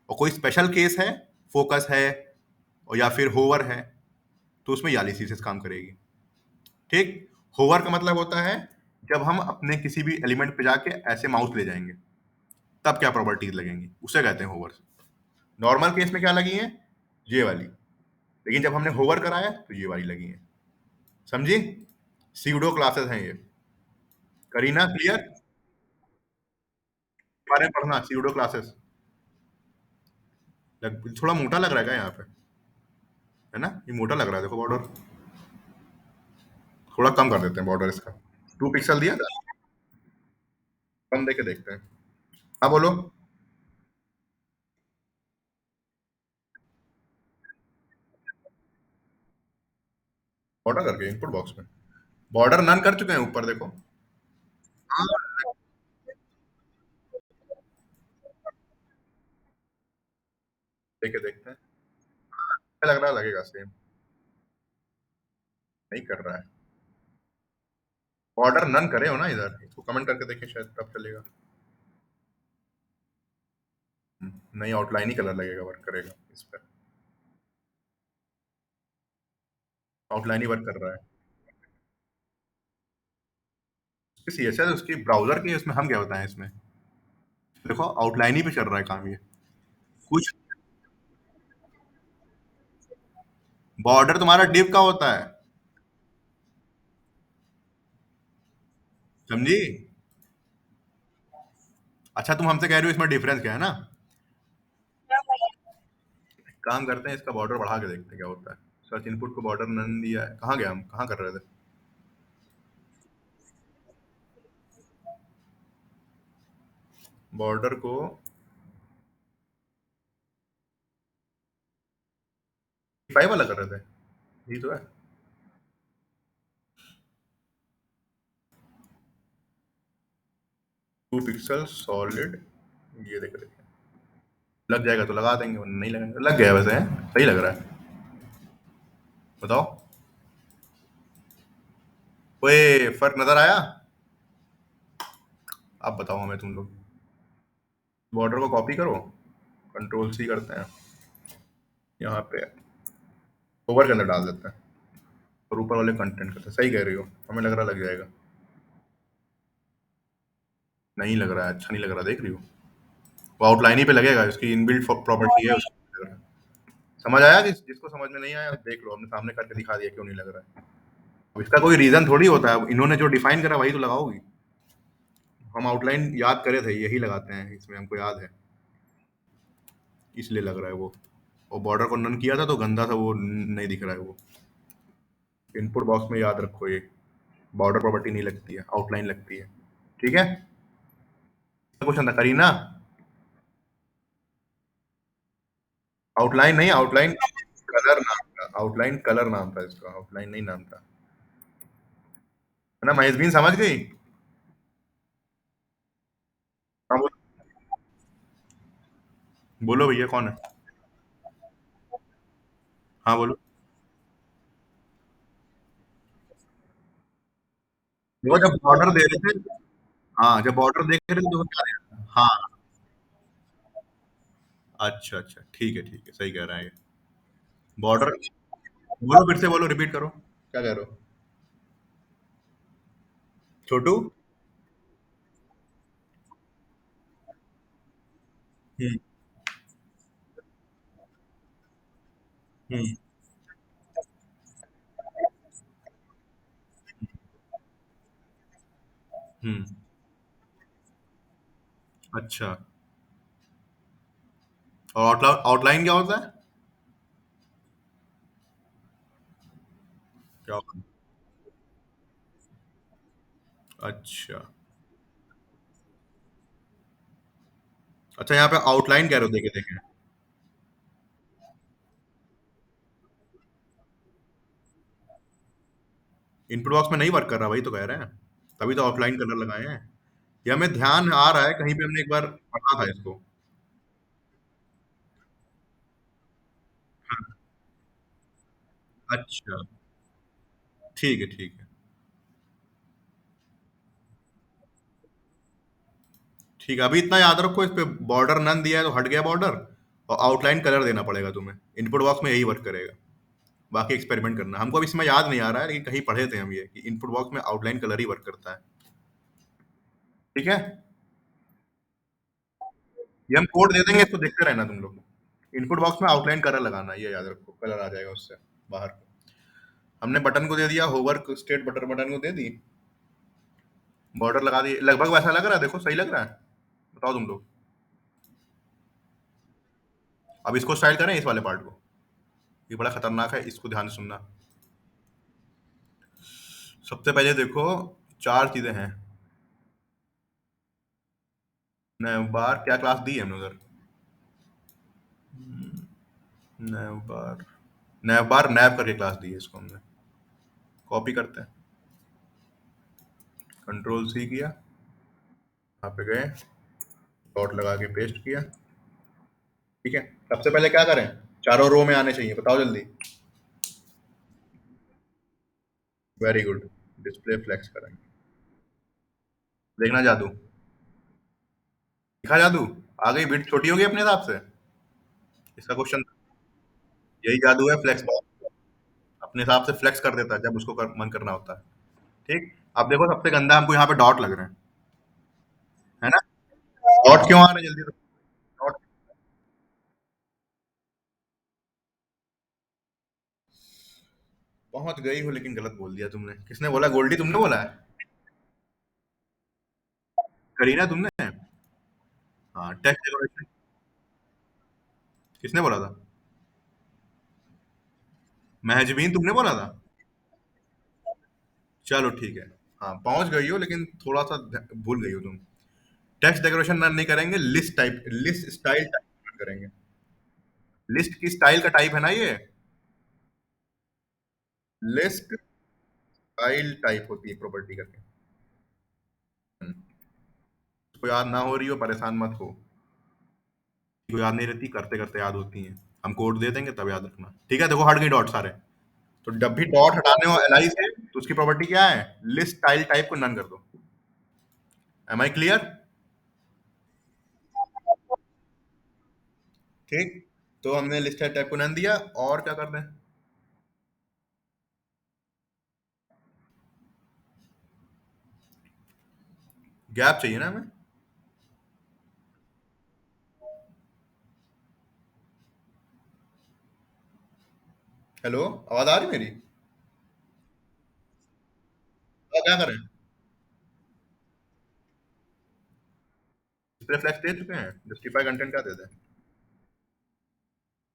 और कोई स्पेशल केस है, फोकस है और या फिर होवर है, तो उसमें ये वाली चीजें काम करेगी। ठीक। होवर का मतलब होता है जब हम अपने किसी भी एलिमेंट पे जाके ऐसे माउस ले जाएंगे, तब क्या प्रॉपर्टीज लगेंगी, उसे कहते हैं होवर। नॉर्मल केस में क्या लगी है, ये वाली। लेकिन जब हमने होवर कराया तो ये वाली लगी है। समझी? सीडो क्लासेस हैं ये। करीना क्लियर? बारे में पढ़ना, सीडो क्लासेस। थोड़ा मोटा लग रहा है क्या यहाँ पे, है ना? ये मोटा लग रहा है, देखो बॉर्डर थोड़ा कम कर देते हैं बॉर्डर इसका। 2 पिक्सल दिया था, कम देके देखते हैं। हाँ बोलो। बॉर्डर करके इनपुट बॉक्स में, बॉर्डर नन कर चुके हैं ऊपर देखो। हाँ, देखे देखते हैं। अच्छा लग रहा है, लगेगा सेम। नहीं कर रहा है, बॉर्डर नन करे हो ना इधर, इसको कमेंट करके देखें शायद तब चलेगा। नहीं, आउटलाइन ही कलर लगेगा, वर्क करेगा इस पर। आउटलाइन ही वर्क कर रहा है। सीएसएस उसकी ब्राउजर की है, उसमें हम क्या बताएं इसमें। देखो आउटलाइन ही पे चल रहा है काम ये। कुछ बॉर्डर तुम्हारा डिव का होता है, समझी? अच्छा, तुम हमसे कह रहे हो इसमें डिफरेंस क्या है ना? काम करते हैं, इसका बॉर्डर बढ़ा के देखते हैं क्या होता है। सर्च इनपुट को बॉर्डर नन दिया है, कहाँ गया, हम कहाँ कर रहे थे? बॉर्डर को 5 वाला कर रहे थे, यही तो है। 2 पिक्सल सॉलिड, ये देख रहे हैं। लग जाएगा तो लगा देंगे, वरना नहीं लगेगा। लग गया वैसे, है सही लग रहा है। बताओ। ओए, फर्क नजर आया? अब बताओ हमें तुम लोग। बॉर्डर को कॉपी करो, कंट्रोल सी करते हैं, यहाँ पे ओवर के अंदर डाल देते हैं और ऊपर वाले कंटेंट करते हैं। सही कह रही हो, हमें लग रहा लग जाएगा। नहीं लग रहा है, अच्छा नहीं लग रहा, देख रही हो? वो आउटलाइन ही पे लगेगा, इसकी इनबिल्ट प्रॉपर्टी है उसकी। समझ आया? जिसको समझ में नहीं आया देख लो, हमने सामने करके दिखा दिया क्यों नहीं लग रहा है। अब इसका कोई रीजन थोड़ी होता है, अब इन्होंने जो डिफाइन करा वही तो लगाओगी। हम आउटलाइन याद करे थे, यही लगाते हैं इसमें, हमको याद है, इसलिए लग रहा है वो। और बॉर्डर को नन किया था तो गंदा सा वो नहीं दिख रहा है वो। इनपुट बॉक्स में याद रखो, ये बॉर्डर प्रॉपर्टी नहीं लगती है, आउटलाइन लगती है। ठीक है? क्वेश्चन था करीना। आउटलाइन नहीं, आउटलाइन कलर नाम था, आउटलाइन कलर नाम था इसका, आउटलाइन नहीं नाम था। है ना, महेशबीन समझ गई? हाँ बोलो भैया, कौन है? हाँ बोलो। देखो जब बॉर्डर दे रहे थे, हाँ जब बॉर्डर देख रहे थे तो क्या दे रहा था? हाँ। अच्छा अच्छा, ठीक है, सही कह रहा है ये। बॉर्डर, बोलो फिर से, बोलो, रिपीट करो, क्या कह रहे हो? छोटू। हम्म। हम्म। हम्म। अच्छा। और आउटलाइन क्या होता है? क्या होता है? अच्छा। अच्छा, यहाँ पे आउटलाइन कह रहे हो, देखे देखे। इनपुट बॉक्स में नहीं वर्क कर रहा, वही तो कह रहे हैं, तभी तो आउटलाइन कलर लगाए हैं। ये हमें ध्यान आ रहा है, कहीं पे हमने एक बार पढ़ा था इसको। हाँ, अच्छा, ठीक है ठीक है। ठीक है, अभी इतना याद रखो, इस पे बॉर्डर नन दिया है तो हट गया बॉर्डर, और आउटलाइन कलर देना पड़ेगा तुम्हें, इनपुट बॉक्स में यही वर्क करेगा। बाकी एक्सपेरिमेंट करना, हमको अभी इसमें याद नहीं आ रहा है, लेकिन कहीं पढ़े थे हम ये कि इनपुट बॉक्स में आउटलाइन कलर ही वर्क करता है। ठीक है, ये हम कोड दे देंगे, इसको देखते रहना तुम लोग। इनपुट बॉक्स में आउटलाइन कलर लगाना, ये याद रखो, कलर आ जाएगा उससे बाहर। हमने बटन को दे दिया, होवर्क स्टेट बटन, बटन को दे दी, बॉर्डर लगा दी, लगभग वैसा लग रहा है, देखो सही लग रहा है? बताओ तुम लोग। अब इसको स्टाइल करें, इस वाले पार्ट को, ये बड़ा खतरनाक है, इसको ध्यान से सुनना। सबसे पहले देखो, चार चीजें हैं। बार क्या क्लास दी है हमने उधर? नैव बार, नैव बार नैव करके क्लास दी है इसको हमने। कॉपी करते हैं, कंट्रोल सी किया, यहाँ पे गए, डॉट लगा के पेस्ट किया। ठीक है, सबसे पहले क्या करें? चारों रो में आने चाहिए, बताओ जल्दी। वेरी गुड, डिस्प्ले फ्लेक्स करेंगे। देखना जादू, दिखा जादू, आ गई बिट छोटी हो गई अपने हिसाब से। इसका क्वेश्चन, यही जादू है फ्लेक्स बॉक्स, अपने हिसाब से फ्लेक्स कर देता है जब उसको मन करना होता है। ठीक। अब देखो, सबसे गंदा हमको यहाँ पे डॉट लग रहे हैं, है ना? डॉट क्यों आ रहे हैं जल्दी से? डॉट, पहुंच गई हो लेकिन गलत बोल दिया तुमने। किसने बोला? गोल्डी तुमने बोला है? करीना तुमने? हाँ, टेक्स्ट डेकोरेशन, किसने बोला था? महजबीन तुमने बोला था? चलो ठीक है। हाँ, पहुंच गई हो लेकिन थोड़ा सा भूल गई हो तुम। टेक्स्ट डेकोरेशन रन नहीं करेंगे, list type, list style type करेंगे। लिस्ट की स्टाइल का टाइप है ना ये, लिस्ट स्टाइल टाइप होती है प्रॉपर्टी करके। उसको याद ना हो रही हो, परेशान मत हो, को याद नहीं रहती, करते करते याद होती हैं। हम कोड दे देंगे तब याद रखना। ठीक है, देखो हट गई डॉट सारे, तो जब भी डॉट हटाने हो एलआई से तो उसकी प्रॉपर्टी क्या है, लिस्ट स्टाइल टाइप को नन कर दो। Am I clear? ठीक। तो हमने लिस्ट स्टाइल टाइप को नन दिया, और क्या करना है? गैप चाहिए ना हमें। हेलो, आवाज आ रही मेरी? क्या करें? डिस्प्ले फ्लैक्स दे चुके हैं, जस्टिफाई कंटेंट क्या देते हैं?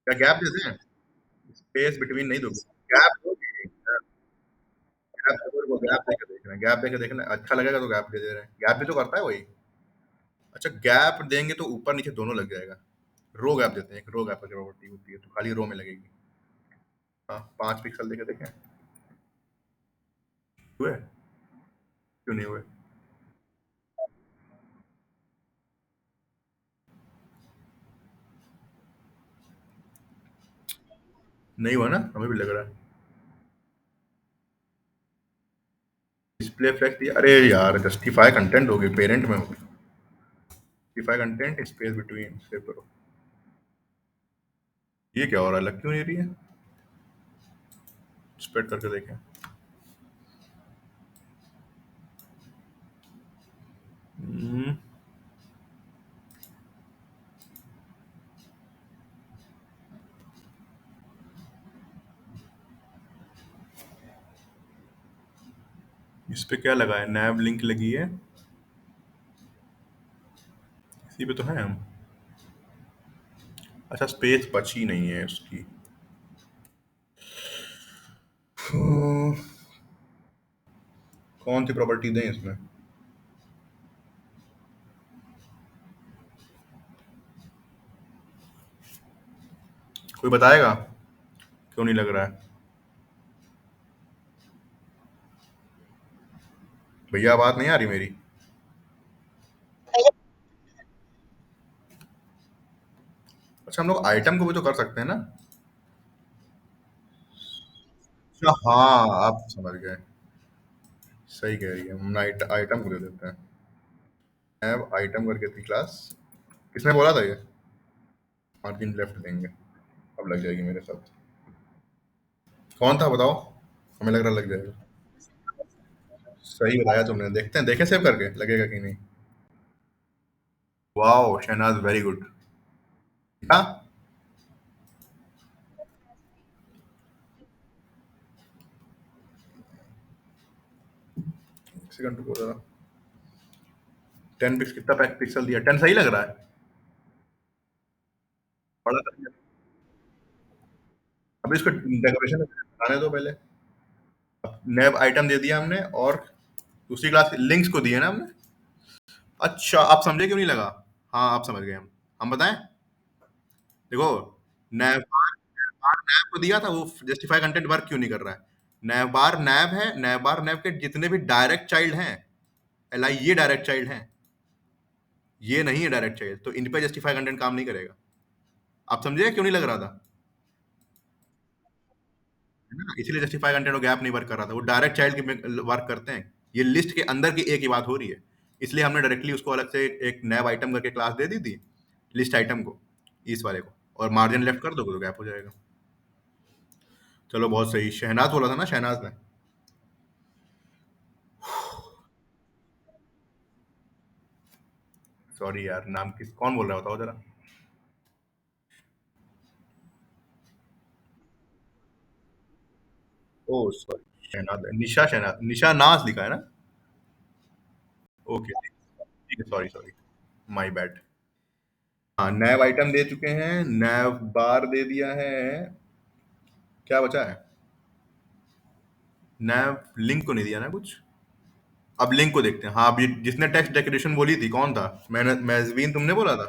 क्या गैप देते हैं? स्पेस बिटवीन नहीं दोगे? गैप दोगे? गैप दोगे, गैप देके देखना, गैप देके देखना, अच्छा लगेगा तो गैप दे दे रहे हैं, गैप भी तो करता है वही। अच्छा, गैप देंगे तो ऊपर नीचे दोनों लग जाएगा। रो गैप देते हैं, एक रो गैप की प्रॉपर्टी होती है, तो खाली रो में लगेगी। हाँ, 5 पिक्सल देके देखें। हुए? क्यों नहीं हुए? नहीं हुआ ना, हमें भी लग रहा है। डिस्प्ले फ्लैक्स दिया, अरे यार जस्टिफाई कंटेंट हो गई, पेरेंट में हो गई। Justify content space between save करो। ये क्या हो रहा है, लग क्यों नहीं रही है? स्प्रेड करके देखें। हम्म, इस पे क्या लगा है, नैव लिंक लगी है, इसी पे तो है हम। अच्छा, स्पेस बची नहीं है उसकी। हम्म, कौन सी प्रॉपर्टी दें इसमें? कोई बताएगा क्यों नहीं लग रहा है? भैया बात नहीं आ रही मेरी? अच्छा, हम लोग आइटम को भी तो कर सकते हैं ना? अच्छा हाँ, आप समझ गए। सही कह रही है, हम आइटम को दे देते हैं। ऐप आइटम करके थी क्लास। किसने बोला था ये? मार्जिन लेफ्ट देंगे, अब लग जाएगी मेरे साथ। कौन था बताओ, हमें लग रहा लग जाएगा। सही बताया तुमने, देखते हैं, देखे सेव करके लगेगा कि नहीं। Wow Shahnaz, very good. हाँ, एक सेकंड रुको जरा। 10 पिक्स कितना पिक्सल दिया, 10 सही लग रहा है? बड़ा कर दिया। अभी इसको डेकोरेशन आने दो पहले। नैब आइटम दे दिया हमने, और दूसरी क्लास लिंक्स को दिए ना हमने। अच्छा, आप समझे क्यों नहीं लगा? हाँ, आप समझ गए हम बताएं। देखो, नैव बार, बार नैव को दिया था, वो जस्टिफाई कंटेंट वर्क क्यों नहीं कर रहा है? नैव बार नैव है, नैव बार नैव के जितने भी डायरेक्ट चाइल्ड हैं, एल आई ये डायरेक्ट चाइल्ड हैं, ये नहीं है डायरेक्ट चाइल्ड, तो इन पे जस्टिफाई कंटेंट काम नहीं करेगा। आप समझे क्यों नहीं लग रहा था? है ना, इसीलिए जस्टिफाई कंटेंट और गैप नहीं वर्क कर रहा था, वो डायरेक्ट चाइल्ड की वर्क करते हैं। ये लिस्ट के अंदर की एक ही बात हो रही है, इसलिए हमने डायरेक्टली उसको अलग से एक नैव आइटम करके क्लास दे दी थी, लिस्ट आइटम को, इस वाले को, और मार्जिन लेफ्ट कर दोगे तो गैप हो जाएगा। चलो बहुत सही, शहनाज बोला था ना, शहनाज ने। सॉरी यार, नाम किस कौन बोल रहा है बताओ जरा। ओ सॉरी, शहनाज, निशा, शहनाज, निशा नाज लिखा है ना? ओके ठीक है, सॉरी सॉरी, माय बैड। हाँ, नैव आइटम दे चुके हैं, नैव बार दे दिया है। क्या बचा है? नैव लिंक को नहीं दिया ना कुछ। अब लिंक को देखते हैं। हाँ, अब जिसने टेक्स्ट डेकोरेशन बोली थी कौन था? मैंने, मैजवीन, तुमने बोला था।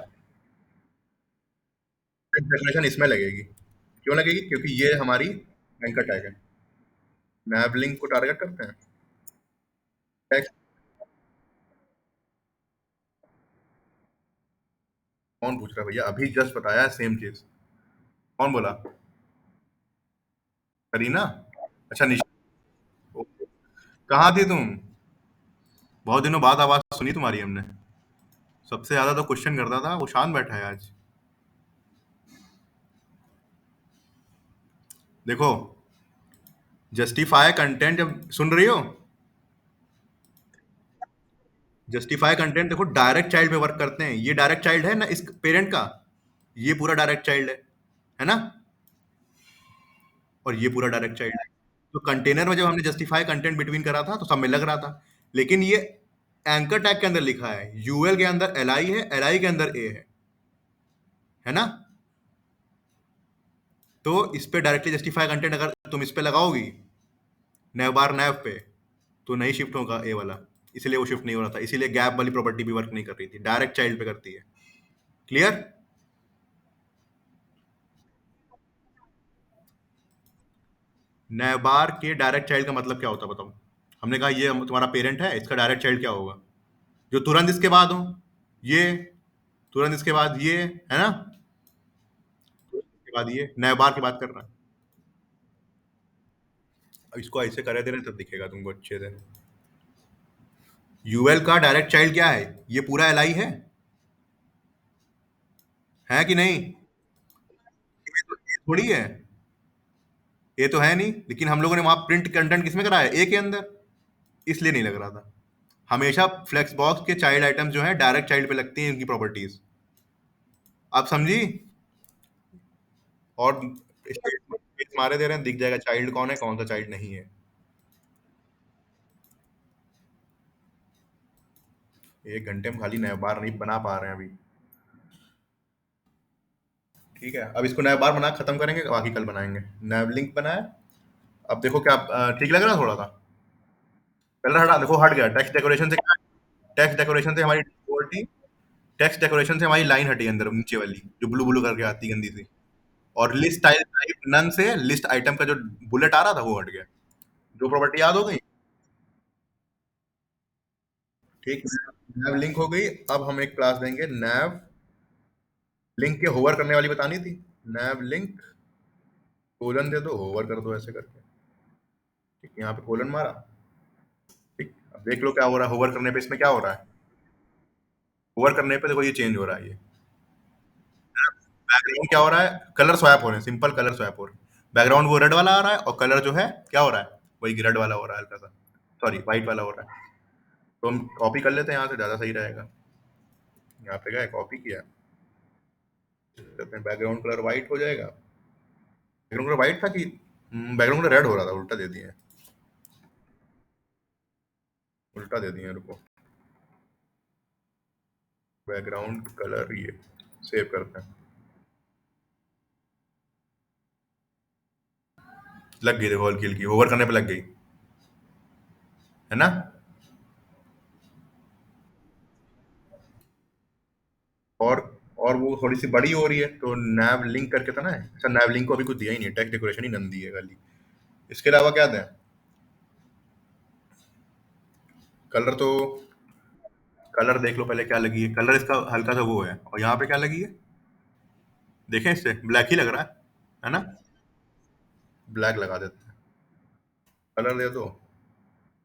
टेक्स्ट डेकोरेशन इसमें लगेगी। क्यों लगेगी? क्योंकि ये हमारी एंकर टैग है। नैव लिंक को टारगेट करते हैं। टेक्स्ट, कौन पूछ रहा है भैया, अभी जस्ट बताया सेम चीज। कौन बोला? करीना? अच्छा निशा। ओके। कहाँ थी तुम? बहुत दिनों बाद आवाज सुनी तुम्हारी हमने। सबसे ज्यादा तो क्वेश्चन करता था, वो शांत बैठा है आज। देखो, जस्टिफाई कंटेंट जब सुन रही हो, जस्टिफाई कंटेंट देखो डायरेक्ट चाइल्ड पे वर्क करते हैं। ये डायरेक्ट चाइल्ड है ना इस पेरेंट का, ये पूरा डायरेक्ट चाइल्ड है ना, और ये पूरा डायरेक्ट चाइल्ड है। तो कंटेनर में जब हमने जस्टिफाई कंटेंट बिटवीन करा था तो सब में लग रहा था, लेकिन ये एंकर टैग के अंदर लिखा है, यूएल के अंदर एल आई है, एल आई के अंदर ए है ना। तो इस पे डायरेक्टली जस्टिफाई कंटेंट अगर तुम इस पे लगाओगी, नैव बार नैव पे, तो नहीं शिफ्ट होगा ए वाला, इसलिए वो शिफ्ट नहीं हो रहा था, इसीलिए गैप वाली प्रॉपर्टी भी वर्क नहीं कर रही थी, डायरेक्ट चाइल्ड पे करती है। क्लियर? नैबार के डायरेक्ट चाइल्ड का मतलब क्या होता है बताओ? हमने कहा ये तुम्हारा पेरेंट है, इसका डायरेक्ट चाइल्ड क्या होगा? जो तुरंत इसके बाद हो, ये, तुरंत इसके बाद ये, है ना, इसके बाद ये नैबार की बात कर रहा है। अब इसको ऐसे करे दे रहे तब दिखेगा तुमको अच्छे से। यूएल का डायरेक्ट चाइल्ड क्या है? ये पूरा एल आई है कि नहीं? ये थोड़ी है, ये तो है नहीं, लेकिन हम लोगों ने वहां प्रिंट कंटेंट किसमें कराया? ए के अंदर, इसलिए नहीं लग रहा था। हमेशा फ्लेक्स बॉक्स के चाइल्ड आइटम्स जो है डायरेक्ट चाइल्ड पे लगती हैं, इनकी प्रॉपर्टीज। आप समझी? और स्टेट मारे दे रहे हैं, दिख जाएगा चाइल्ड कौन है कौन सा चाइल्ड नहीं है। एक घंटे में खाली नया बार नहीं बना पा रहे हैं अभी। ठीक है, अब इसको नया बार बना खत्म करेंगे, बाकी कल बनाएंगे। नया लिंक बनाया। अब देखो क्या ठीक लग रहा है थोड़ा सा? कलर हटा, देखो हट गया टेक्स्ट डेकोरेशन से। टेक्स्ट डेकोरेशन से हमारी क्वालिटी, टेक्स्ट डेकोरेशन से हमारी लाइन हटी अंदर नीचे वाली, जो ब्लू ब्लू करके आती गंदी सी। और लिस्ट टाइप टाइप नन से लिस्ट आइटम का जो बुलेट आ रहा था वो हट गया। जो प्रॉपर्टी याद हो गई? ठीक। नैव लिंक हो गई। अब हम एक क्लास देंगे नैव लिंक के होवर करने वाली बतानी थी। नैव लिंक कोलन दे दो, होवर कर दो ऐसे करके। ठीक, यहाँ पे कोलन मारा। ठीक, अब देख लो क्या हो रहा है होवर करने पे, इसमें क्या हो रहा है? होवर करने पे देखो ये चेंज हो रहा है, ये बैकग्राउंड क्या हो रहा है, कलर स्वैप हो रहे हैं, सिंपल कलर स्वैप हो रहे हैं। बैकग्राउंड वो रेड वाला आ रहा है, और कलर जो है क्या हो रहा है, वही रेड वाला हो रहा है हल्का सा, सॉरी व्हाइट वाला हो रहा है। तो हम कॉपी कर लेते हैं यहाँ से, ज्यादा सही रहेगा। यहाँ पे क्या है, कॉपी किया, बैकग्राउंड कलर व्हाइट हो जाएगा। बैकग्राउंड कलर व्हाइट था कि बैकग्राउंड कलर रेड हो रहा था, उल्टा दे दिए, उल्टा दे दिए, रुको। बैकग्राउंड कलर ये सेव करते हैं। लग गई देखो, हल्की हल्की होवर करने पे लग गई, है ना। और और वो थोड़ी सी बड़ी हो रही है, तो नैव लिंक करके था ना। अच्छा, नैव लिंक को अभी कुछ दिया ही नहीं, टेक्स्ट डेकोरेशन ही नन दी है खाली। इसके अलावा क्या दें? कलर तो, कलर देख लो पहले क्या लगी है, कलर इसका हल्का सा वो है, और यहाँ पे क्या लगी है, देखें इससे ब्लैक ही लग रहा है ना। ब्लैक लगा देते हैं, कलर दे दो।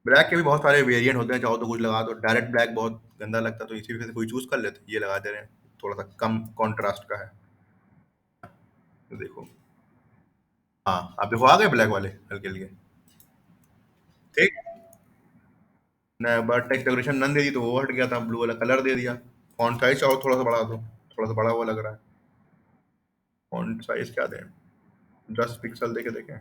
ब्लैक के भी बहुत सारे वेरिएंट होते हैं, चाहो तो कुछ लगा दो। डायरेक्ट ब्लैक बहुत गंदा लगता है, तो इसी वजह से कोई चूज कर लेते, ये लगा दे रहे हैं, थोड़ा सा कम कॉन्ट्रास्ट का है। तो देखो, हाँ आप देखो आ गए ब्लैक वाले हल्के हल्के। ठीक। ना बट टेक्स्ट डेकोरेशन नन दे दी तो वो हट गया था, ब्लू वाला कलर दे दिया। फॉन्ट साइज चाहो थोड़ा सा बढ़ा दो, थोड़ा सा बड़ा वो लग रहा है। फॉन्ट साइज क्या दें? 10 पिक्सल देके देखें।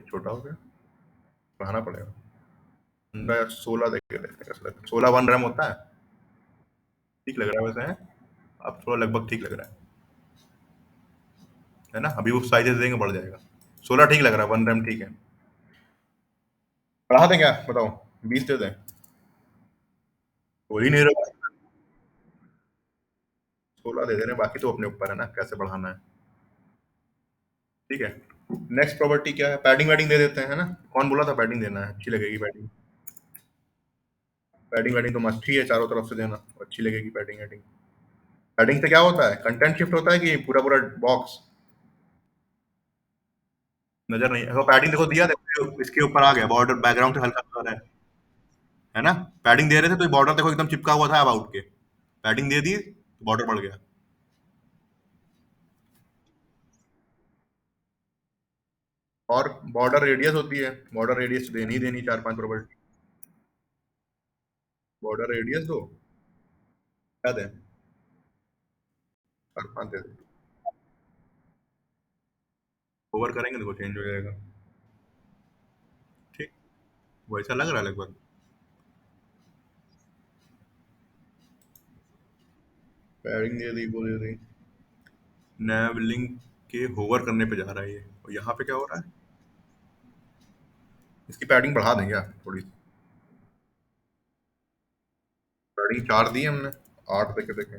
छोटा हो गया, बढ़ाना पड़ेगा। 16 देख के देखते हैं कैसा लगता है। 16 1 रैम होता है। ठीक लग रहा है वैसे, है। अब थोड़ा लगभग ठीक लग रहा है ना। अभी वो साइजेस देंगे बढ़ जाएगा। 16 ठीक लग रहा है, 1 रैम ठीक है। बढ़ा दें क्या बताओ? 20 दे दें? हो ही नहीं रहा। 16 दे दे रहे हैं, बाकी तो अपने ऊपर है ना कैसे बढ़ाना है। ठीक है। नेक्स्ट प्रॉपर्टी क्या है, पैडिंग वैडिंग दे देते हैं, है ना। कौन बोला था पैडिंग देना है? अच्छी लगेगी पैडिंग। पैडिंग वैडिंग तो मस्त ही है, चारों तरफ से देना अच्छी लगेगी पैडिंग वैडिंग। पैडिंग से क्या होता है, कंटेंट शिफ्ट होता है कि पूरा पूरा बॉक्स? नजर नहीं, देखो पैडिंग देखो दिया, देखो इसके ऊपर आ गया बॉर्डर, बैकग्राउंड से हल्का सा है ना। पैडिंग दे रहे थे तो बॉर्डर देखो एकदम चिपका हुआ था अबाउट के, पैडिंग दे दी तो बॉर्डर बढ़ गया। और बॉर्डर रेडियस होती है, बॉर्डर रेडियस देनी ही देनी, 4-5 प्रॉपर्टी। बॉर्डर रेडियस दो, क्या दें? 4-5 दे दो। ओवर करेंगे देखो चेंज हो जाएगा। ठीक, वैसा लग रहा है लगभग। पैडिंग दे दी, वो दे दी। नैव लिंक के होवर करने पे जा रहा है ये, और यहाँ पे क्या हो रहा है? इसकी पैडिंग बढ़ा दें क्या थोड़ी सी? पैडिंग 4 दी हमने, 8 देखे देखे।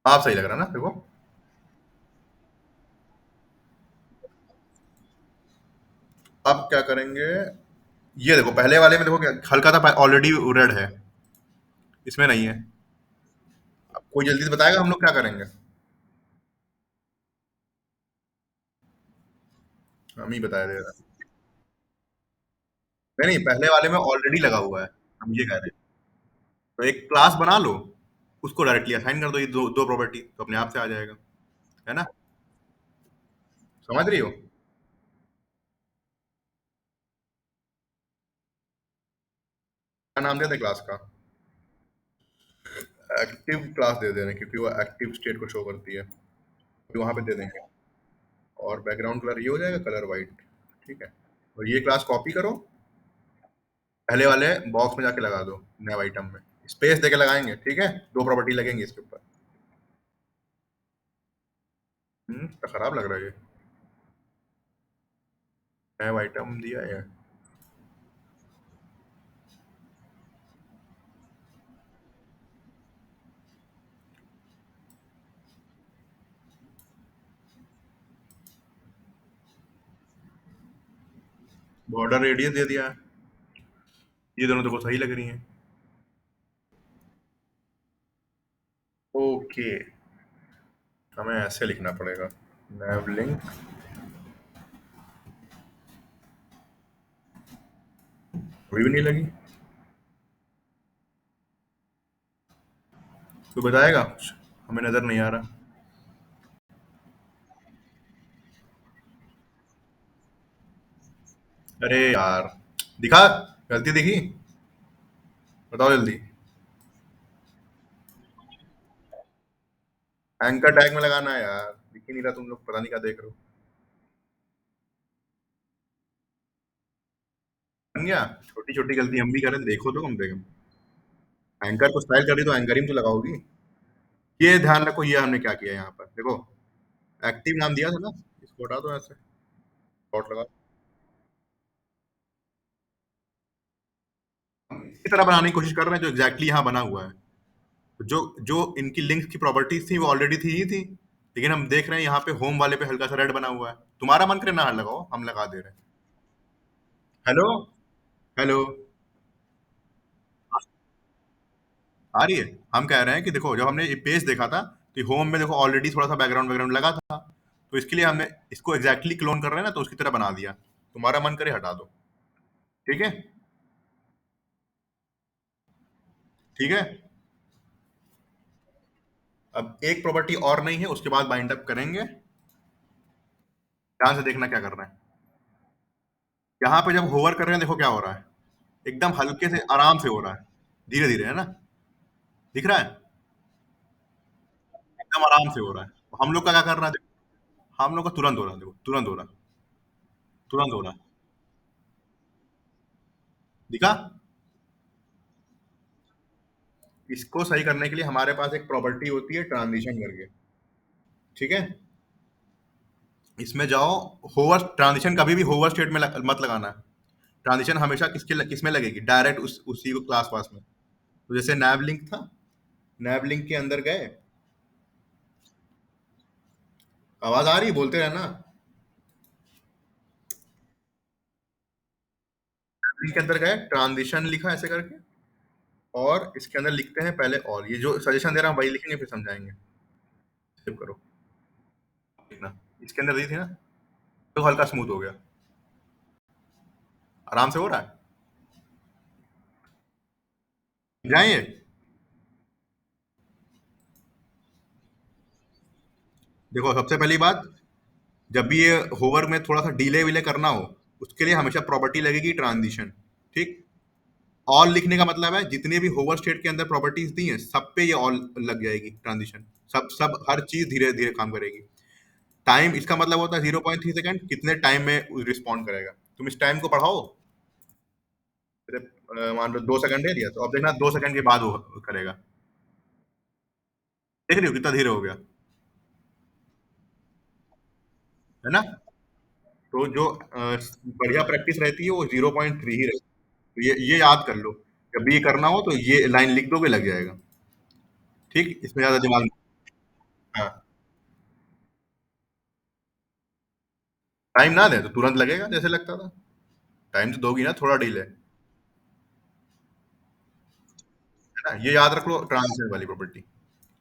आप सही लग रहा है ना देखो। अब क्या करेंगे, ये देखो पहले वाले में देखो क्या हल्का था, ऑलरेडी रेड है, इसमें नहीं है। अब कोई जल्दी से बताएगा हम लोग क्या करेंगे? हम ही बताया दे रहा। नहीं नहीं, पहले वाले में ऑलरेडी लगा हुआ है, हम ये कह रहे हैं। तो एक क्लास बना लो, उसको डायरेक्टली असाइन कर दो, ये दो दो प्रॉपर्टी तो अपने आप से आ जाएगा, है ना। समझ रही हो? क्या नाम देते क्लास का? एक्टिव क्लास दे देना, क्योंकि वो एक्टिव स्टेट को शो करती है, तो वहां पे दे देंगे। और बैकग्राउंड कलर ये हो जाएगा, कलर वाइट। ठीक है। और ये क्लास कॉपी करो, पहले वाले बॉक्स में जाके लगा दो, नए आइटम में स्पेस देके लगाएंगे, ठीक है। दो प्रॉपर्टी लगेंगी इसके ऊपर। तो खराब लग रहा है ये, नया आइटम दिया है। बॉर्डर रेडियस दे दिया है, ये दोनों तो को सही लग रही हैं। ओके, हमें ऐसे लिखना पड़ेगा, नैव लिंक। अभी भी नहीं लगी, तो बताएगा कुछ, हमें नजर नहीं आ रहा। अरे यार, दिखा, गलती दिखी, बताओ जल्दी। एंकर टैग में लगाना है यार, दिख ही नहीं रहा, तुम लोग पता नहीं क्या देख रहे हो। बन गया। छोटी छोटी गलती हम भी करें, देखो तो कम से कम। एंकर को स्टाइल कर रही तो एंकर ही तो लगाओगी। ये ध्यान रखो, ये हमने क्या किया यहाँ पर देखो, एक्टिव नाम दिया था ना, इसको हटा दो ऐसे, डॉट लगा। इसी तरह बनाने की कोशिश कर रहे हैं जो एग्जैक्टली यहाँ बना हुआ है। तो जो जो इनकी लिंक की प्रॉपर्टीज थी वो ऑलरेडी थी ही थी, लेकिन हम देख रहे हैं यहाँ पे होम वाले पे हल्का सा रेड बना हुआ है। तुम्हारा मन करे ना लगाओ, हम लगा दे रहे हैं। हेलो, हेलो, आ रही है? हम कह रहे हैं कि देखो जब हमने ये पेज देखा था, तो होम में देखो ऑलरेडी थोड़ा सा बैकग्राउंड बैकग्राउंड लगा था, तो इसके लिए हमने इसको एग्जैक्टली क्लोन कर रहे हैं ना, तो उसकी तरह बना दिया। तुम्हारा मन करे हटा दो, ठीक है। ठीक है। अब एक प्रॉपर्टी और नहीं है, उसके बाद बाइंड अप करेंगे। ध्यान से देखना क्या करना है। यहाँ पे जब होवर कर रहे हैं देखो क्या हो रहा है, एकदम हल्के से आराम से हो रहा है, धीरे धीरे, है ना। दिख रहा है, एकदम आराम से हो रहा है। तो हम लोग का क्या करना है देखो, हम लोग का तुरंत हो रहा है, देखो तुरंत हो रहा है, तुरंत हो रहा है। दिखा? इसको सही करने के लिए हमारे पास एक प्रॉपर्टी होती है ट्रांजिशन करके, ठीक है। इसमें जाओ, होवर ट्रांजिशन कभी भी होवर स्टेट में मत लगाना है। ट्रांजिशन हमेशा किस में लगेगी, डायरेक्ट उसी को क्लास पास में। तो जैसे नैव लिंक था, नैव लिंक के अंदर गए, आवाज आ रही है, बोलते रहना। लिंक के अंदर गए, ट्रांजिशन लिखा ऐसे करके, और इसके अंदर लिखते हैं पहले ऑल, ये जो सजेशन दे रहा हूँ वही लिखेंगे फिर समझाएंगे। सेव करो, लिखना। इसके अंदर दी थी ना, तो हल्का स्मूथ हो गया, आराम से हो रहा है। जाए ये, देखो सबसे पहली बात, जब भी ये होवर में थोड़ा सा डिले विले करना हो, उसके लिए हमेशा प्रॉपर्टी लगेगी ट्रांजिशन। ठीक। ऑल लिखने का मतलब है जितने भी होवर स्टेट के अंदर प्रॉपर्टीज दी हैं सब पे ये ऑल लग जाएगी ट्रांजिशन। सब सब हर चीज धीरे धीरे काम करेगी। टाइम इसका मतलब होता है 0.3 सेकंड, कितने टाइम में रिस्पॉन्ड करेगा। तुम इस टाइम को पढ़ाओ, जैसे मान लो 2 सेकंड दे दिया, तो अब देखना 2 सेकंड के बाद वो करेगा। देख रही हो कितना धीरे हो गया, है ना। तो जो बढ़िया प्रैक्टिस रहती है वो 0.3 ही रहती है। तो ये याद कर लो, जब भी ये करना हो तो ये लाइन लिख दोगे, लग जाएगा। ठीक, इसमें ज्यादा दिमाग। हाँ, टाइम ना दे तो तुरंत लगेगा जैसे लगता था। टाइम तो दोगी ना, थोड़ा डिले, है ना। ये याद रख लो ट्रांजिशन वाली प्रॉपर्टी।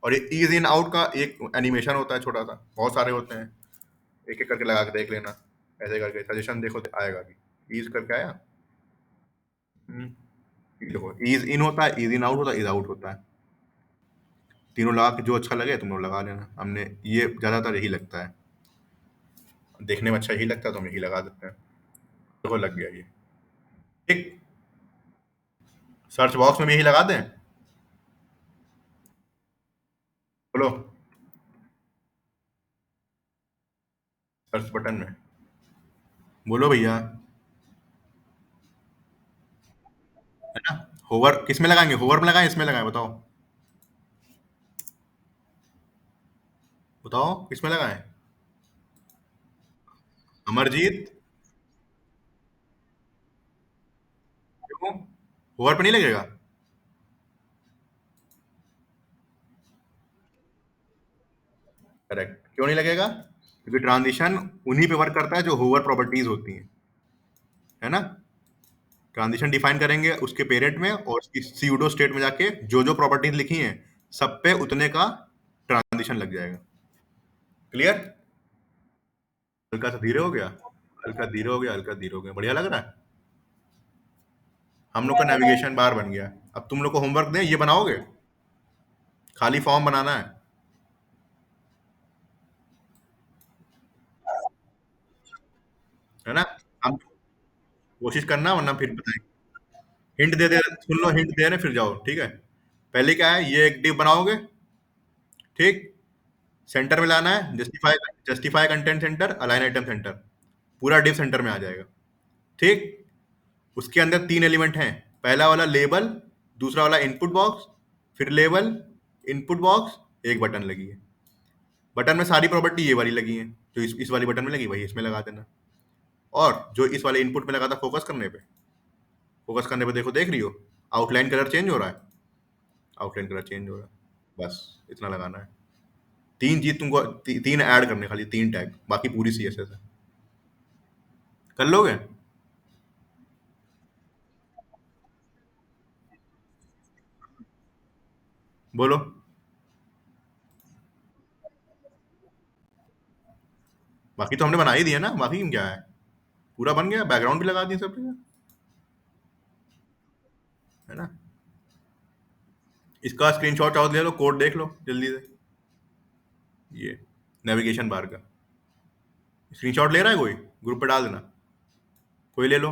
और ये ईज इन आउट का एक एनिमेशन होता है छोटा सा, बहुत सारे होते हैं, एक एक करके लगा के देख लेना, ऐसे करके सजेशन देखो तो आएगा भी। ईज करके आया। हम्म, देखो ईज इन होता है, ईज इन आउट होता है, ईज आउट होता है। तीनों लगा के जो अच्छा लगे तुम लोग लगा लेना। हमने ये ज्यादातर यही लगता है, देखने में अच्छा यही लगता है तो हम यही लगा देते हैं। देखो लग गया ये। ठीक। सर्च बॉक्स में भी यही लगा दें। बोलो, सर्च बटन में बोलो भैया, है ना। होवर किस में लगाएंगे, होवर में लगाएं, इसमें लगाएं, बताओ। बताओ किस में लगाएं। अमरजीत, क्यों, होवर पे नहीं लगेगा। करेक्ट, क्यों नहीं लगेगा, क्योंकि ट्रांजिशन उन्हीं पे वर्क करता है जो होवर प्रॉपर्टीज होती हैं, है ना। ट्रांजिशन डिफाइन करेंगे उसके पेरेंट में, और उसकी सीयूडो स्टेट में जाके जो जो प्रॉपर्टीज लिखी हैं सब पे उतने का ट्रांजिशन लग जाएगा। क्लियर। हल्का सा धीरे हो गया, हल्का धीरे हो गया, हल्का धीरे हो गया, बढ़िया लग रहा है। हम लोग का नेविगेशन बार बन गया। अब तुम लोग को होमवर्क दें, ये बनाओगे, खाली फॉर्म बनाना है ना। हम कोशिश करना, वरना फिर बताएंगे। हिंट दे दे, सुन लो हिंट दे रहे, फिर जाओ, ठीक है। पहले क्या है, ये एक डिव बनाओगे। ठीक। सेंटर में लाना है, justify, justify content centre, align item centre, पूरा डिव सेंटर में आ जाएगा। ठीक। उसके अंदर तीन एलिमेंट हैं, पहला वाला लेबल, दूसरा वाला इनपुट बॉक्स, फिर लेबल, इनपुट बॉक्स, एक बटन लगी है। बटन में सारी प्रॉपर्टी ये वाली लगी है, जो इस वाली बटन में लगी वही इसमें लगा देना। और जो इस वाले इनपुट में लगा था फोकस करने पे, फोकस करने पे देखो, देख रही हो आउटलाइन कलर चेंज हो रहा है, आउटलाइन कलर चेंज हो रहा है। बस इतना लगाना है। तीन चीज तुमको, तीन ऐड करने, खाली तीन टैग, बाकी पूरी सीएसएस है। कर लोगे। बोलो। बाकी तो हमने बना ही दिया ना, बाकी क्या है, पूरा बन गया, बैकग्राउंड भी लगा दिए सब जगह, है ना। इसका स्क्रीनशॉट चाहो तो ले लो, कोड देख लो जल्दी से। ये नेविगेशन बार का स्क्रीनशॉट ले रहा है कोई, ग्रुप पे डाल देना। कोई ले लो,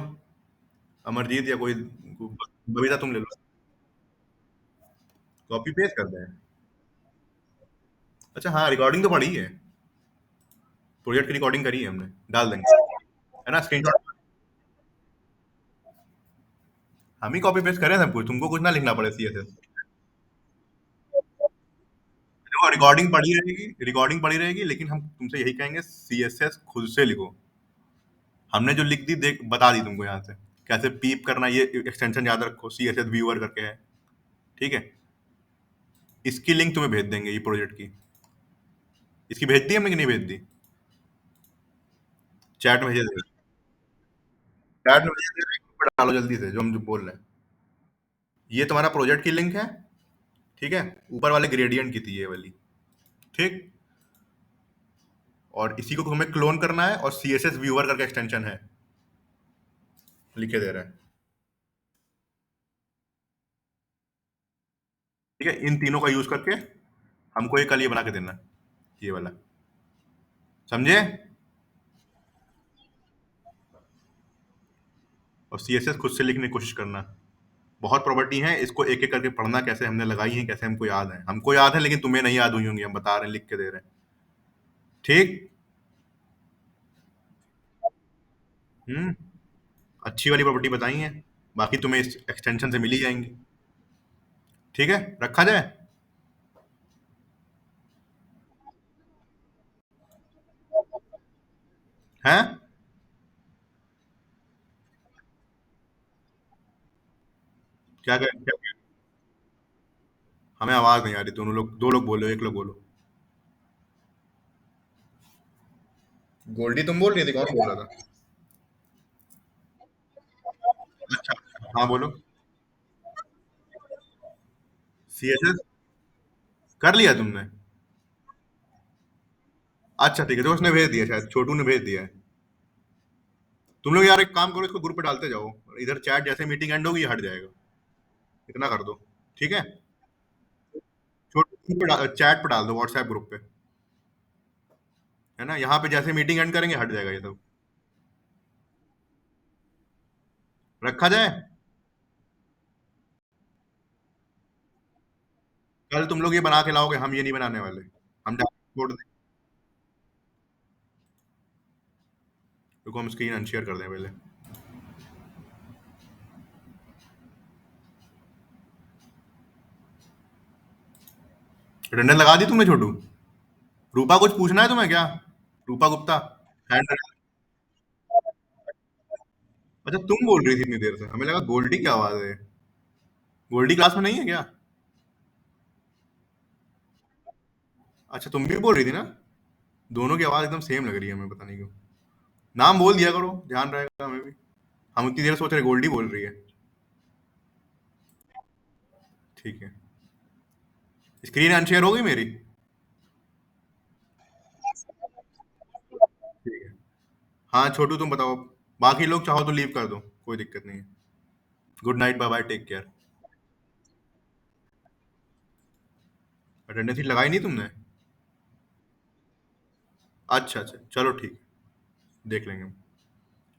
अमरजीत या कोई, बबीता तुम ले लो, कॉपी पेस्ट कर दें। अच्छा हाँ, रिकॉर्डिंग तो पड़ी है, प्रोजेक्ट की रिकॉर्डिंग करी है हमने, डाल देंगे, है ना। स्क्रीनशॉट हम ही कॉपी पेस्ट करें सब कुछ, तुमको कुछ ना लिखना पड़े सीएसएस। देखो रिकॉर्डिंग पड़ी रहेगी, रिकॉर्डिंग पड़ी रहेगी, लेकिन हम तुमसे यही कहेंगे सीएसएस खुद से लिखो। हमने जो लिख दी देख, बता दी तुमको यहाँ से कैसे पीप करना, ये एक्सटेंशन याद रखो, सीएसएस व्यूअर करके है। ठीक है। इसकी लिंक तुम्हें भेज देंगे, ये प्रोजेक्ट की, इसकी भेज दी हमने कि नहीं भेज दी, चैट में भेज दे, चैट में भेज दे रहे हैं, डालो जल्दी से जो हम जो बोल रहे हैं। ये तुम्हारा प्रोजेक्ट की लिंक है। ठीक है। ऊपर वाले ग्रेडियंट की थी ये वाली। ठीक। और इसी को हमें क्लोन करना है, और CSS व्यूअर करके एक्सटेंशन है, लिखे दे रहा है। ठीक है, इन तीनों का यूज करके हमको एक कल ये बना के देना, ये वाला, समझे? और CSS खुद से लिखने की कोशिश करना। बहुत प्रॉपर्टी है, इसको एक एक करके पढ़ना, कैसे हमने लगाई है, कैसे हमको याद है। हमको याद है लेकिन तुम्हें नहीं याद हुई होंगी, हम बता रहे हैं, लिख के दे रहे हैं। ठीक। हम्म। अच्छी वाली प्रॉपर्टी बताई है, बाकी तुम्हें इस एक्सटेंशन से मिल ही जाएंगी। ठीक है, रखा जाए। हैं? क्या? हमें आवाज नहीं आ रही, दोनों लोग, दो लोग बोलो, एक लोग बोलो। गोल्डी तुम बोल रही थी, कौन बोल रहा था? अच्छा। हाँ बोलो। CSS कर लिया तुमने? अच्छा ठीक है, तो उसने भेज दिया, शायद छोटू ने भेज दिया है। तुम लोग यार एक काम करो, इसको ग्रुप पे डालते जाओ, इधर चैट जैसे मीटिंग एंड होगी ये हट जाएगा, इतना कर दो। ठीक है, छोटू ग्रुप पे चैट पे डाल दो, व्हाट्सएप ग्रुप पे, है ना? यहाँ पे जैसे मीटिंग एंड करेंगे हट जाएगा ये सब। रखा जाए। कल तुम लोग ये बना के लाओगे, हम ये नहीं बनाने वाले। हम छोड़ दें। रुको, हम स्क्रीन अनशेयर कर दें पहले। अटेंडेंस लगा दी तुमने छोटू? रूपा कुछ पूछना है तुम्हें क्या? रूपा गुप्ता, हैंड। अच्छा, तुम बोल रही थी इतनी देर से, हमें लगा गोल्डी की आवाज है। गोल्डी क्लास में नहीं है क्या? अच्छा, तुम भी बोल रही थी ना? दोनों की आवाज एकदम सेम लग रही है हमें, पता नहीं क्यों। नाम बोल दिया करो, ध्यान रहेगा हमें भी। हम उतनी देर सोच रहे गोल्डी बोल रही है। ठीक है, स्क्रीन अनशेयर हो गई मेरी? ठीक है। हाँ छोटू तुम बताओ, बाकी लोग चाहो तो लीव कर दो, कोई दिक्कत नहीं है। Good night, bye bye, take care. Attendance लगाई नहीं तुमने? अच्छा अच्छा, चलो ठीक है, देख लेंगे हम।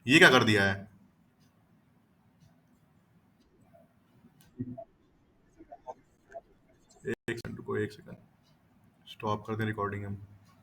ये क्या कर दिया है? एक सेकंड रुको, एक सेकंड, स्टॉप कर दें रिकॉर्डिंग हम।